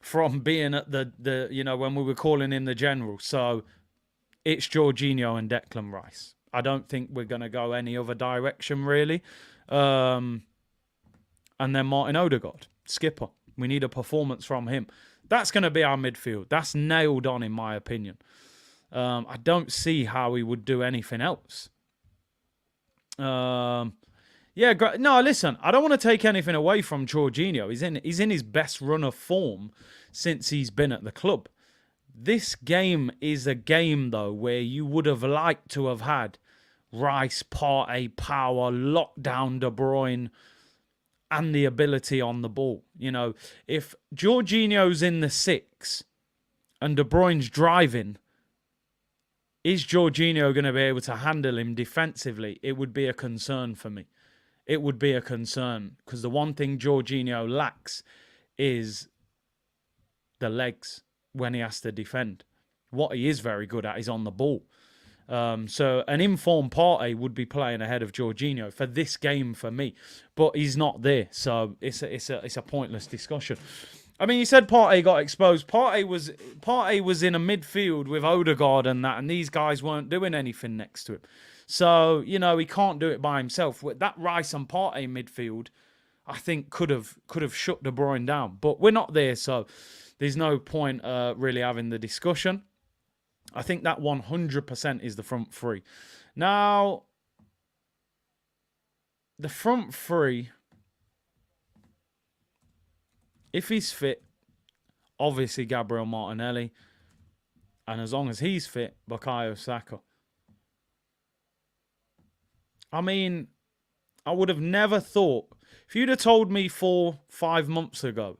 Speaker 1: from being at the when we were calling him the general. So it's Jorginho and Declan Rice. I don't think we're going to go any other direction, really. And then Martin Odegaard, skipper. We need a performance from him. That's going to be our midfield. That's nailed on, in my opinion. I don't see how he would do anything else. Yeah, no, listen, I don't want to take anything away from Jorginho. He's in his best run of form since he's been at the club. This game is a game, though, where you would have liked to have had Rice, Partey, power, lockdown De Bruyne, and the ability on the ball. You know, if Jorginho's in the 6 and De Bruyne's driving, is Jorginho going to be able to handle him defensively? It would be a concern for me. It would be a concern because the one thing Jorginho lacks is the legs when he has to defend. What he is very good at is on the ball. So an informed Partey would be playing ahead of Jorginho for this game for me, but he's not there, so it's a pointless discussion. I mean, you said Partey got exposed. Partey was in a midfield with Odegaard and that, and these guys weren't doing anything next to him. So, you know, he can't do it by himself. That Rice and Partey midfield, I think, could have shut De Bruyne down. But we're not there, so there's no point really having the discussion. I think that 100% is the front three. Now, the front three, if he's fit, obviously Gabriel Martinelli. And as long as he's fit, Bukayo Saka. I mean, I would have never thought... If you'd have told me 4-5 months ago,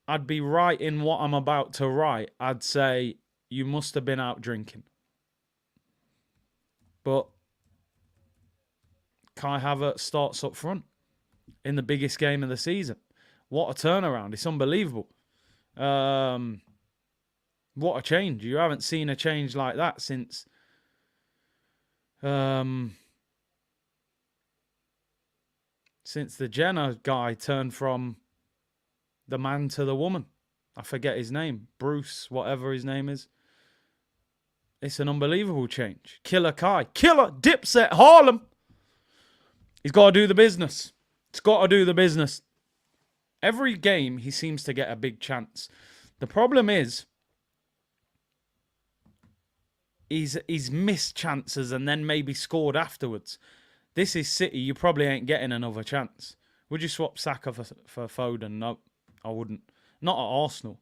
Speaker 1: I'd be writing what I'm about to write. I'd say, you must have been out drinking. But Kai Havertz starts up front in the biggest game of the season. What a turnaround. It's unbelievable. What a change. You haven't seen a change like that since the Jenner guy turned from the man to the woman. I forget his name. Bruce, whatever his name is. It's an unbelievable change. Killer Kai. Killer Dipset Harlem. He's got to do the business. He's got to do the business. Every game, he seems to get a big chance. The problem is, he's missed chances and then maybe scored afterwards. This is City. You probably ain't getting another chance. Would you swap Saka for Foden? No, I wouldn't. Not at Arsenal.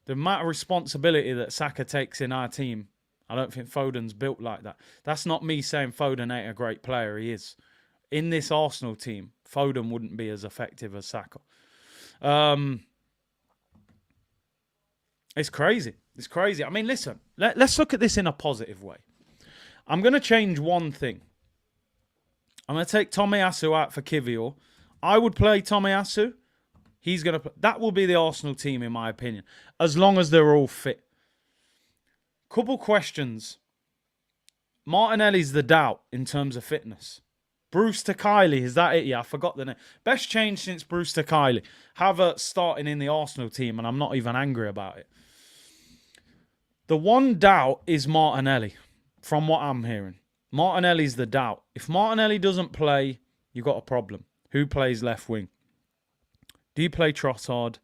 Speaker 1: The amount of responsibility that Saka takes in our team, I don't think Foden's built like that. That's not me saying Foden ain't a great player. He is. In this Arsenal team, Foden wouldn't be as effective as Saka. It's crazy. It's crazy. I mean, listen, let's look at this in a positive way. I'm going to change one thing. I'm going to take Tomiyasu out for Kivior. I would play Tomiyasu. He's going to play. That will be the Arsenal team, in my opinion, as long as they're all fit. Couple questions. Martinelli's the doubt in terms of fitness. Bruce to Kylie, is that it? Yeah, I forgot the name. Best change since Bruce to Kylie. Havertz starting in the Arsenal team, and I'm not even angry about it. The one doubt is Martinelli, from what I'm hearing. Martinelli's the doubt. If Martinelli doesn't play, you've got a problem. Who plays left wing? Do you play Trossard?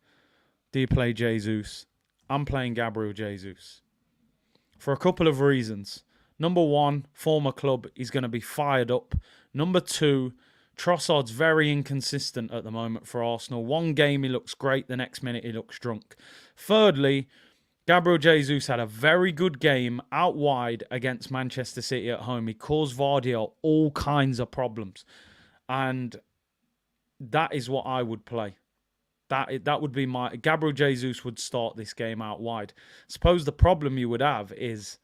Speaker 1: Do you play Jesus? I'm playing Gabriel Jesus. For a couple of reasons. Number one, former club, he's going to be fired up. Number two, Trossard's very inconsistent at the moment for Arsenal. One game he looks great, the next minute he looks drunk. Thirdly, Gabriel Jesus had a very good game out wide against Manchester City at home. He caused Vardy all kinds of problems. And that is what I would play. That would be my... Gabriel Jesus would start this game out wide. Suppose the problem you would have is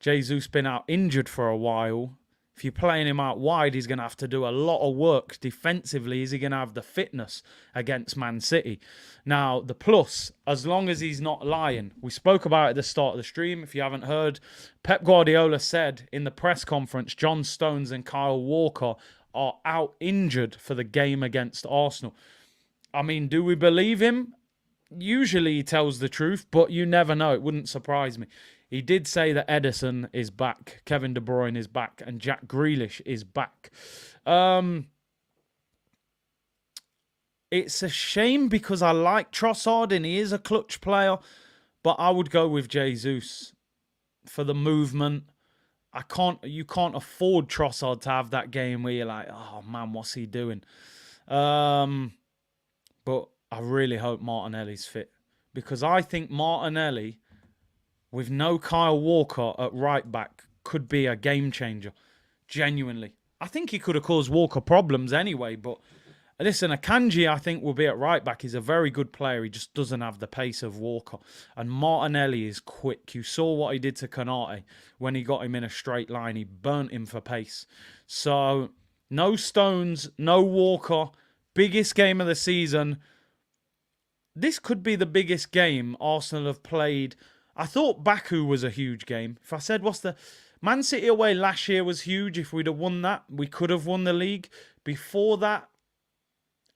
Speaker 1: Jesus been out injured for a while. If you're playing him out wide, he's going to have to do a lot of work defensively. Is he going to have the fitness against Man City? Now, the plus, as long as he's not lying. We spoke about it at the start of the stream. If you haven't heard, Pep Guardiola said in the press conference, John Stones and Kyle Walker are out injured for the game against Arsenal. I mean, do we believe him? Usually he tells the truth, but you never know. It wouldn't surprise me. He did say that Edison is back, Kevin De Bruyne is back, and Jack Grealish is back. It's a shame because I like Trossard and he is a clutch player, but I would go with Jesus for the movement. You can't afford Trossard to have that game where you're like, oh man, what's he doing? But I really hope Martinelli's fit because I think Martinelli, with no Kyle Walker at right back, could be a game changer. Genuinely. I think he could have caused Walker problems anyway, but listen, Akanji, I think, will be at right back. He's a very good player. He just doesn't have the pace of Walker. And Martinelli is quick. You saw what he did to Konate when he got him in a straight line. He burnt him for pace. So, no Stones, no Walker. Biggest game of the season. This could be the biggest game Arsenal have played. I thought Baku was a huge game. If I said what's the... Man City away last year was huge. If we'd have won that, we could have won the league. Before that,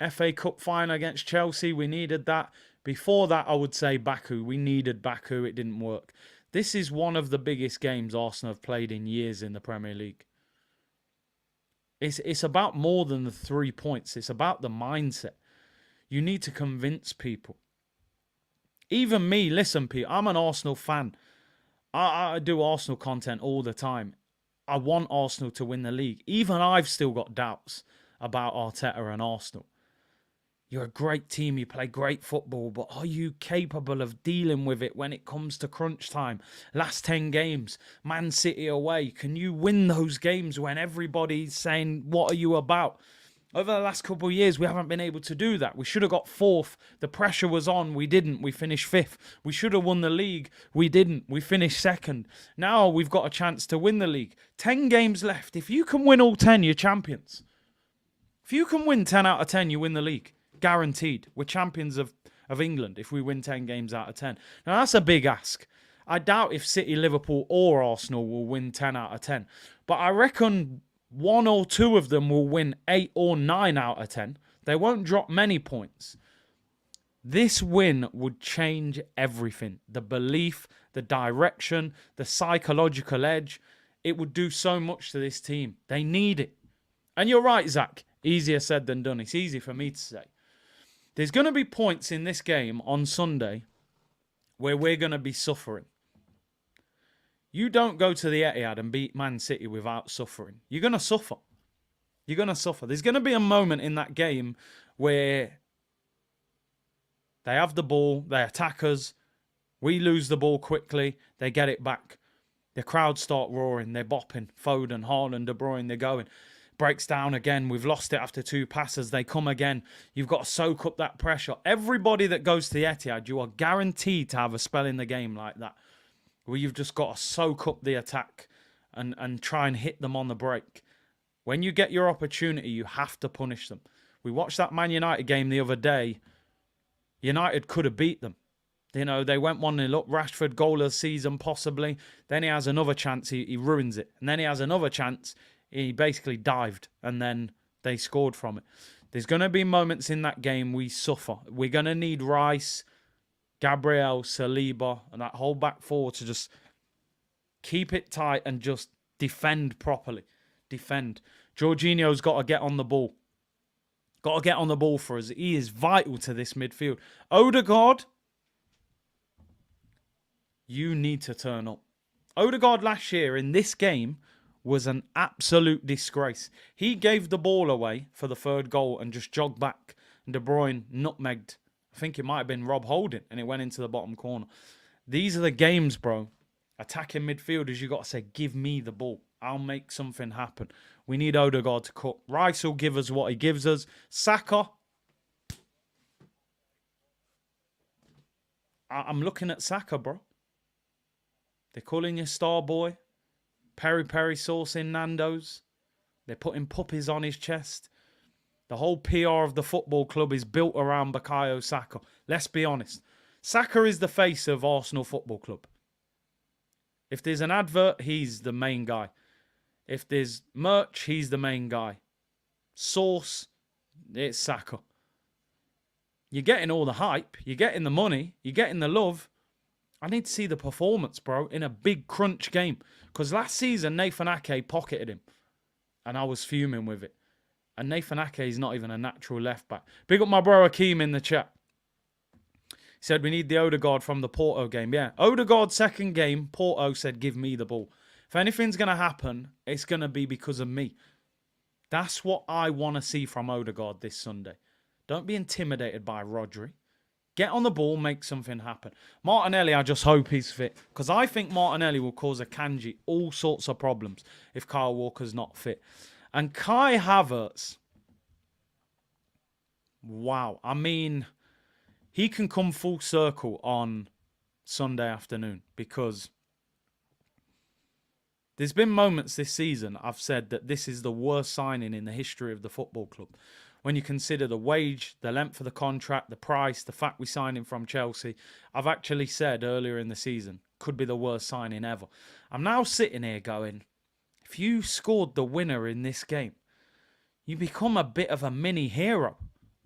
Speaker 1: FA Cup final against Chelsea, we needed that. Before that, I would say Baku. We needed Baku. It didn't work. This is one of the biggest games Arsenal have played in years in the Premier League. It's about more than the 3 points. It's about the mindset. You need to convince people. Even me, listen, Pete, I'm an Arsenal fan. I do Arsenal content all the time. I want Arsenal to win the league. Even I've still got doubts about Arteta and Arsenal. You're a great team, you play great football, but are you capable of dealing with it when it comes to crunch time? Last 10 games, Man City away. Can you win those games when everybody's saying, what are you about? Over the last couple of years, we haven't been able to do that. We should have got fourth. The pressure was on. We didn't. We finished fifth. We should have won the league. We didn't. We finished second. Now we've got a chance to win the league. 10 games left. If you can win all 10, you're champions. If you can win 10 out of 10, you win the league. Guaranteed. We're champions of England if we win 10 games out of 10. Now, that's a big ask. I doubt if City, Liverpool or Arsenal will win 10 out of 10. But I reckon one or two of them will win 8 or 9 out of 10. They won't drop many points. This win would change everything. The belief, the direction, the psychological edge. It would do so much to this team. They need it. And you're right, Zach. Easier said than done. It's easy for me to say. There's going to be points in this game on Sunday where we're going to be suffering. You don't go to the Etihad and beat Man City without suffering. You're going to suffer. You're going to suffer. There's going to be a moment in that game where they have the ball, they attack us, we lose the ball quickly, they get it back. The crowd start roaring, they're bopping. Foden, Haaland, De Bruyne, they're going. Breaks down again. We've lost it after 2 passes. They come again. You've got to soak up that pressure. Everybody that goes to the Etihad, you are guaranteed to have a spell in the game like that, where you've just got to soak up the attack and try and hit them on the break. When you get your opportunity, you have to punish them. We watched that Man United game the other day. United could have beat them. You know, they went 1-0 up. Rashford, goal of the season, possibly. Then he has another chance. He ruins it. And then he has another chance. He basically dived. And then they scored from it. There's going to be moments in that game we suffer. We're going to need Rice, Gabriel, Saliba, and that whole back four to just keep it tight and just defend properly. Defend. Jorginho's got to get on the ball. Got to get on the ball for us. He is vital to this midfield. Odegaard, you need to turn up. Odegaard last year in this game was an absolute disgrace. He gave the ball away for the third goal and just jogged back. And De Bruyne nutmegged. I think it might have been Rob Holding, and it went into the bottom corner. These are the games, bro. Attacking midfielders, you got to say, give me the ball. I'll make something happen. We need Odegaard to cut. Rice will give us what he gives us. Saka. I'm looking at Saka, bro. They're calling you star boy. Peri-peri sauce in Nando's. They're putting puppies on his chest. The whole PR of the football club is built around Bukayo Saka. Let's be honest. Saka is the face of Arsenal Football Club. If there's an advert, he's the main guy. If there's merch, he's the main guy. Sauce, it's Saka. You're getting all the hype. You're getting the money. You're getting the love. I need to see the performance, bro, in a big crunch game. Because last season, Nathan Ake pocketed him. And I was fuming with it. And Nathan Ake is not even a natural left back. Big up my bro Akeem in the chat. He said we need the Odegaard from the Porto game. Yeah, Odegaard's second game, Porto said give me the ball. If anything's going to happen, it's going to be because of me. That's what I want to see from Odegaard this Sunday. Don't be intimidated by Rodri. Get on the ball, make something happen. Martinelli, I just hope he's fit. Because I think Martinelli will cause Akanji all sorts of problems if Kyle Walker's not fit. And Kai Havertz, wow. I mean, he can come full circle on Sunday afternoon. Because there's been moments this season I've said that this is the worst signing in the history of the football club. When you consider the wage, the length of the contract, the price, the fact we signed him from Chelsea, I've actually said earlier in the season, could be the worst signing ever. I'm now sitting here going, if you scored the winner in this game, you become a bit of a mini hero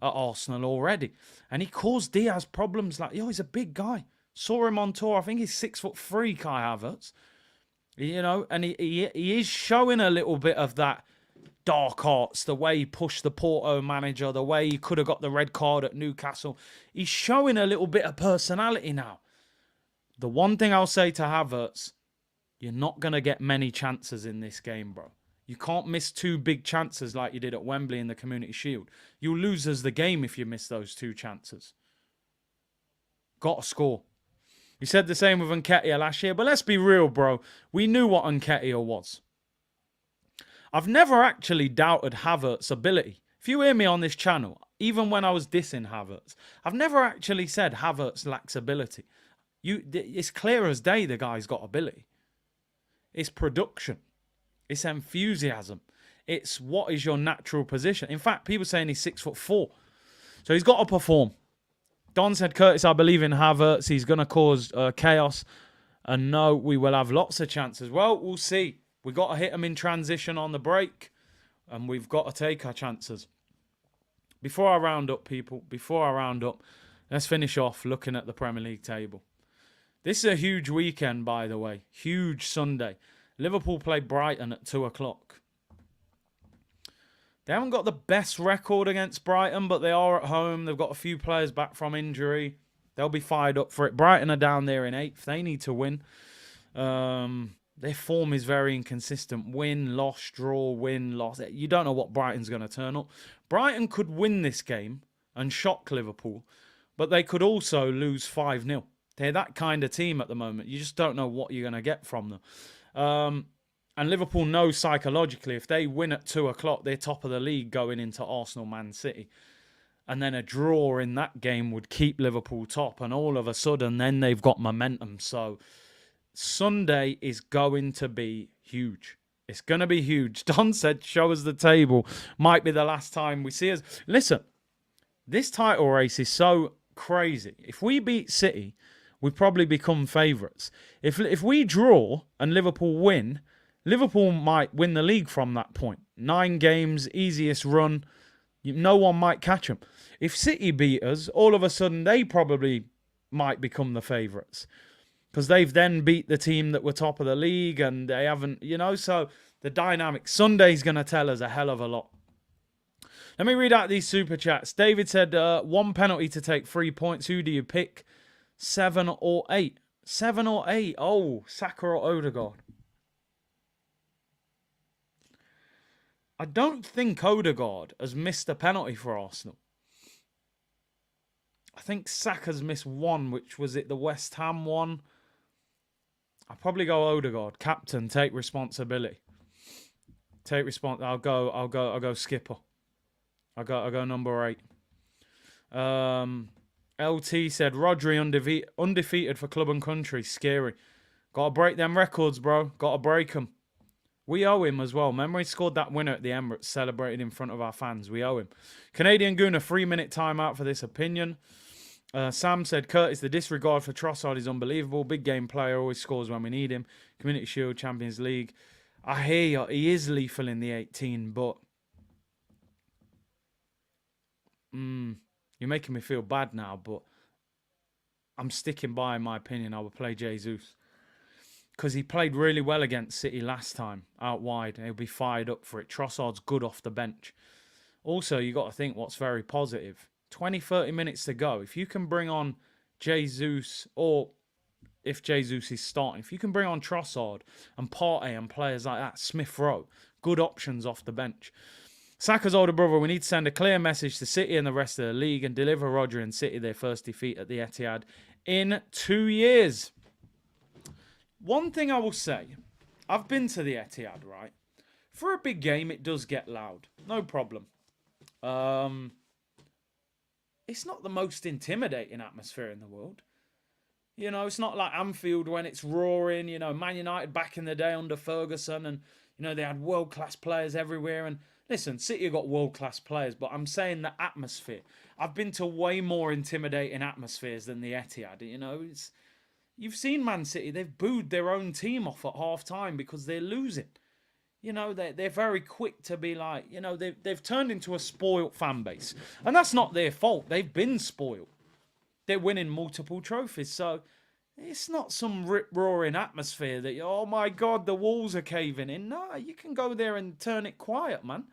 Speaker 1: at Arsenal already. And he caused Diaz problems like, he's a big guy. Saw him on tour. I think he's 6'3", Kai Havertz. You know, and he is showing a little bit of that dark arts, the way he pushed the Porto manager, the way he could have got the red card at Newcastle. He's showing a little bit of personality now. The one thing I'll say to Havertz, you're not going to get many chances in this game, bro. You can't miss 2 big chances like you did at Wembley in the Community Shield. You'll lose us the game if you miss those 2 chances. Got to score. You said the same with Nketiah last year, but let's be real, bro. We knew what Nketiah was. I've never actually doubted Havertz's ability. If you hear me on this channel, even when I was dissing Havertz, I've never actually said Havertz lacks ability. It's clear as day the guy's got ability. It's production. It's enthusiasm. It's what is your natural position. In fact, people saying he's 6'4". So he's got to perform. Don said, Curtis, I believe in Havertz. He's going to cause chaos. And no, we will have lots of chances. Well, we'll see. We've got to hit him in transition on the break. And we've got to take our chances. Before I round up, people, let's finish off looking at the Premier League table. This is a huge weekend, by the way. Huge Sunday. Liverpool play Brighton at 2 o'clock. They haven't got the best record against Brighton, but they are at home. They've got a few players back from injury. They'll be fired up for it. Brighton are down there in 8th. They need to win. Their form is very inconsistent. Win, loss, draw, win, loss. You don't know what Brighton's going to turn up. Brighton could win this game and shock Liverpool, but they could also lose 5-0. They're that kind of team at the moment. You just don't know what you're going to get from them. And Liverpool know psychologically if they win at 2 o'clock, they're top of the league going into Arsenal, Man City. And then a draw in that game would keep Liverpool top. And all of a sudden, then they've got momentum. So Sunday is going to be huge. It's going to be huge. Don said, show us the table. Might be the last time we see us. Listen, this title race is so crazy. If we beat City, we probably become favourites. If we draw and Liverpool win, Liverpool might win the league from that point. 9 games, easiest run. No one might catch them. If City beat us, all of a sudden they probably might become the favourites. Because they've then beat the team that were top of the league and they haven't, so the dynamic. Sunday's going to tell us a hell of a lot. Let me read out these super chats. David said, 1 penalty to take 3 points. Who do you pick? 7 or 8? 7 or 8? Oh, Saka or Odegaard? I don't think Odegaard has missed a penalty for Arsenal. I think Saka's missed one, which was it the West Ham one. I'll probably go Odegaard. Captain, take responsibility. Take I'll go skipper. I'll go number 8. LT said Rodri undefeated for club and country. Scary. Got to break them records, bro. Got to break them. We owe him as well. Remember he scored that winner at the Emirates, celebrated in front of our fans. We owe him. Canadian Goon, a 3-minute timeout for this opinion. Sam said, Curtis, the disregard for Trossard is unbelievable. Big game player, always scores when we need him. Community Shield, Champions League. I hear you, he is lethal in the 18, but you're making me feel bad now, but I'm sticking by my opinion. I would play Jesus. Because he played really well against City last time, out wide. He'll be fired up for it. Trossard's good off the bench. Also, you got to think what's very positive. 20, 30 minutes to go. If you can bring on Jesus, or if Jesus is starting, if you can bring on Trossard and Partey and players like that, Smith Rowe, good options off the bench. Saka's older brother, we need to send a clear message to City and the rest of the league and deliver Rodri and City their first defeat at the Etihad in 2 years. One thing I will say, I've been to the Etihad, right? For a big game, it does get loud. No problem. It's not the most intimidating atmosphere in the world. It's not like Anfield when it's roaring. Man United back in the day under Ferguson and, they had world-class players everywhere. And listen, City have got world-class players, but I'm saying the atmosphere. I've been to way more intimidating atmospheres than the Etihad. You've seen Man City, they've booed their own team off at half-time because they're losing. They're very quick to be like, they've turned into a spoilt fan base. And that's not their fault. They've been spoilt. They're winning multiple trophies. So it's not some rip-roaring atmosphere that, oh my God, the walls are caving in. No, you can go there and turn it quiet, man.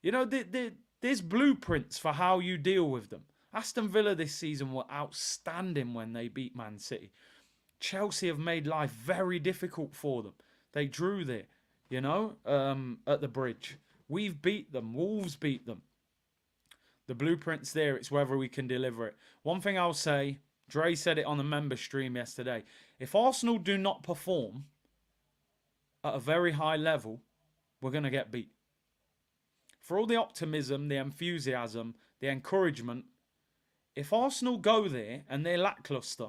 Speaker 1: There's blueprints for how you deal with them. Aston Villa this season were outstanding when they beat Man City. Chelsea have made life very difficult for them. They drew there, at the bridge. We've beat them. Wolves beat them. The blueprint's there. It's whether we can deliver it. One thing I'll say, Dre said it on the member stream yesterday. If Arsenal do not perform at a very high level, we're going to get beat. for all the optimism, the enthusiasm, the encouragement, if Arsenal go there and they're lackluster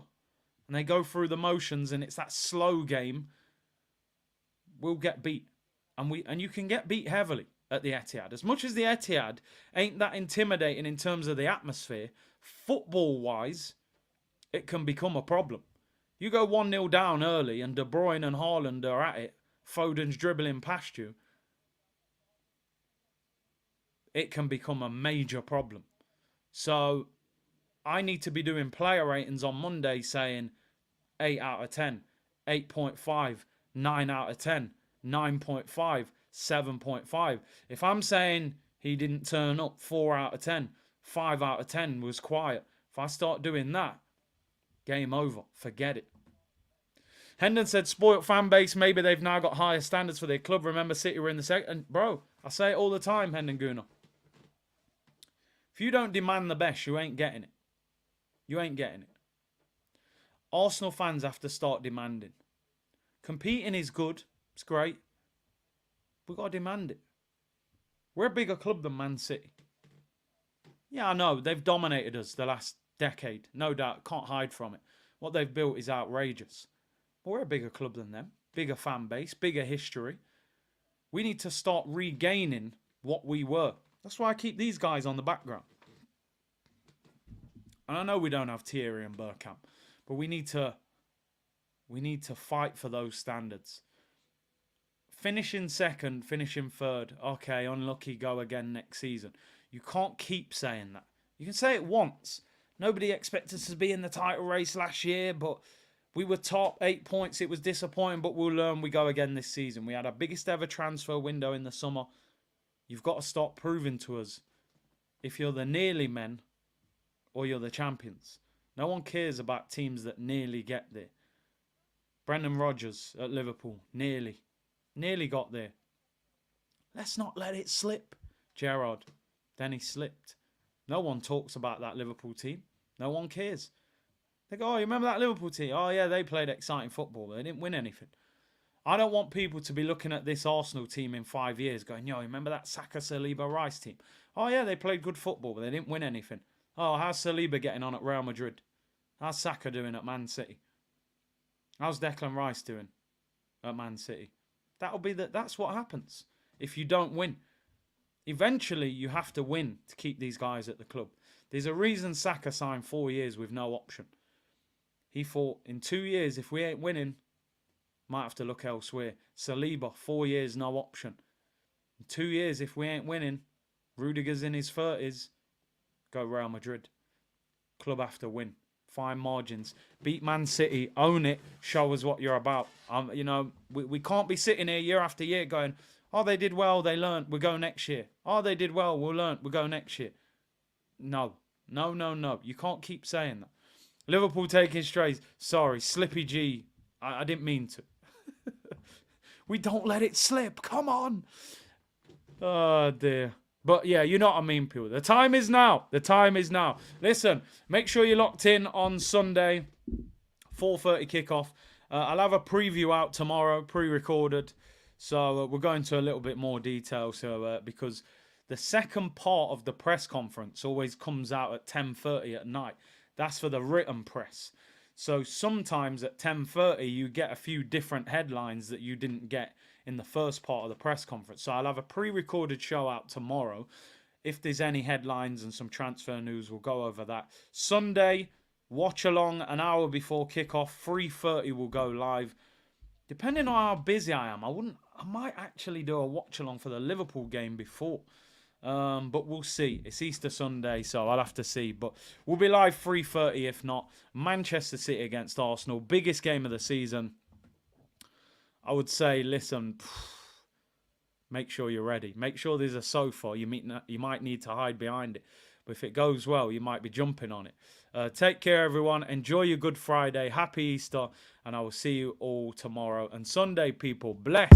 Speaker 1: and they go through the motions and it's that slow game, we'll get beat. And you can get beat heavily at the Etihad. As much as the Etihad ain't that intimidating in terms of the atmosphere, football-wise, it can become a problem. You go 1-0 down early and De Bruyne and Haaland are at it, Foden's dribbling past you, it can become a major problem. So I need to be doing player ratings on Monday saying 8 out of 10, 8.5, 9 out of 10, 9.5, 7.5. If I'm saying he didn't turn up 4 out of 10, 5 out of 10 was quiet, if I start doing that, game over. Forget it. Hendon said, spoilt fan base, maybe they've now got higher standards for their club. Remember, City were in the second. Bro, I say it all the time, Hendon Guna. If you don't demand the best, you ain't getting it. You ain't getting it. Arsenal fans have to start demanding. Competing is good. It's great. We've got to demand it. We're a bigger club than Man City. Yeah, I know. They've dominated us the last decade. No doubt. Can't hide from it. What they've built is outrageous. But we're a bigger club than them. Bigger fan base. Bigger history. We need to start regaining what we were. That's why I keep these guys on the background. And I know we don't have Thierry and Bergkamp, but we need to fight for those standards. Finishing second, finishing third, okay, unlucky, go again next season. You can't keep saying that. You can say it once. Nobody expected us to be in the title race last year, but we were top, 8 points. It was disappointing, but we'll learn. We go again this season. We had our biggest ever transfer window in the summer. You've got to start proving to us if you're the nearly men or you're the champions. No one cares about teams that nearly get there. Brendan Rodgers at Liverpool, nearly got there. Let's not let it slip, Gerrard. Then he slipped. No one talks about that Liverpool team. No one cares. They go, oh, you remember that Liverpool team? Oh, yeah, they played exciting football. They didn't win anything. I don't want people to be looking at this Arsenal team in 5 years going, yo, remember that Saka, Saliba, Rice team? Oh, yeah, they played good football, but they didn't win anything. Oh, how's Saliba getting on at Real Madrid? How's Saka doing at Man City? How's Declan Rice doing at Man City? That's what happens if you don't win. Eventually, you have to win to keep these guys at the club. There's a reason Saka signed 4 years with no option. He thought, in 2 years, if we ain't winning, might have to look elsewhere. Saliba, 4 years, no option. In 2 years, if we ain't winning, Rudiger's in his 30s, go Real Madrid. Club have to win. Fine margins. Beat Man City. Own it. Show us what you're about. We can't be sitting here year after year going, oh, they did well, they learned, we'll go next year. Oh, they did well, we'll learn, we'll go next year. No. You can't keep saying that. Liverpool taking strays. Sorry, Slippy G. I didn't mean to. We don't let it slip. Come on. Oh, dear. But yeah, you know what I mean, people. The time is now. Listen, make sure you're locked in on Sunday, 4:30 kickoff. I'll have a preview out tomorrow, pre-recorded. So we'll go into a little bit more detail. Because the second part of the press conference always comes out at 10:30 at night. That's for the written press. So sometimes at 10:30 you get a few different headlines that you didn't get in the first part of the press conference. So I'll have a pre-recorded show out tomorrow. If there's any headlines and some transfer news, we'll go over that. Sunday, watch along an hour before kickoff. 3:30 will go live. Depending on how busy I am, I might actually do a watch along for the Liverpool game before. But we'll see. It's Easter Sunday, so I'll have to see. But we'll be live 3:30 if not. Manchester City against Arsenal. Biggest game of the season. I would say, listen, make sure you're ready. Make sure there's a sofa. You might need to hide behind it. But if it goes well, you might be jumping on it. Take care, everyone. Enjoy your Good Friday. Happy Easter. And I will see you all tomorrow. And Sunday, people, bless.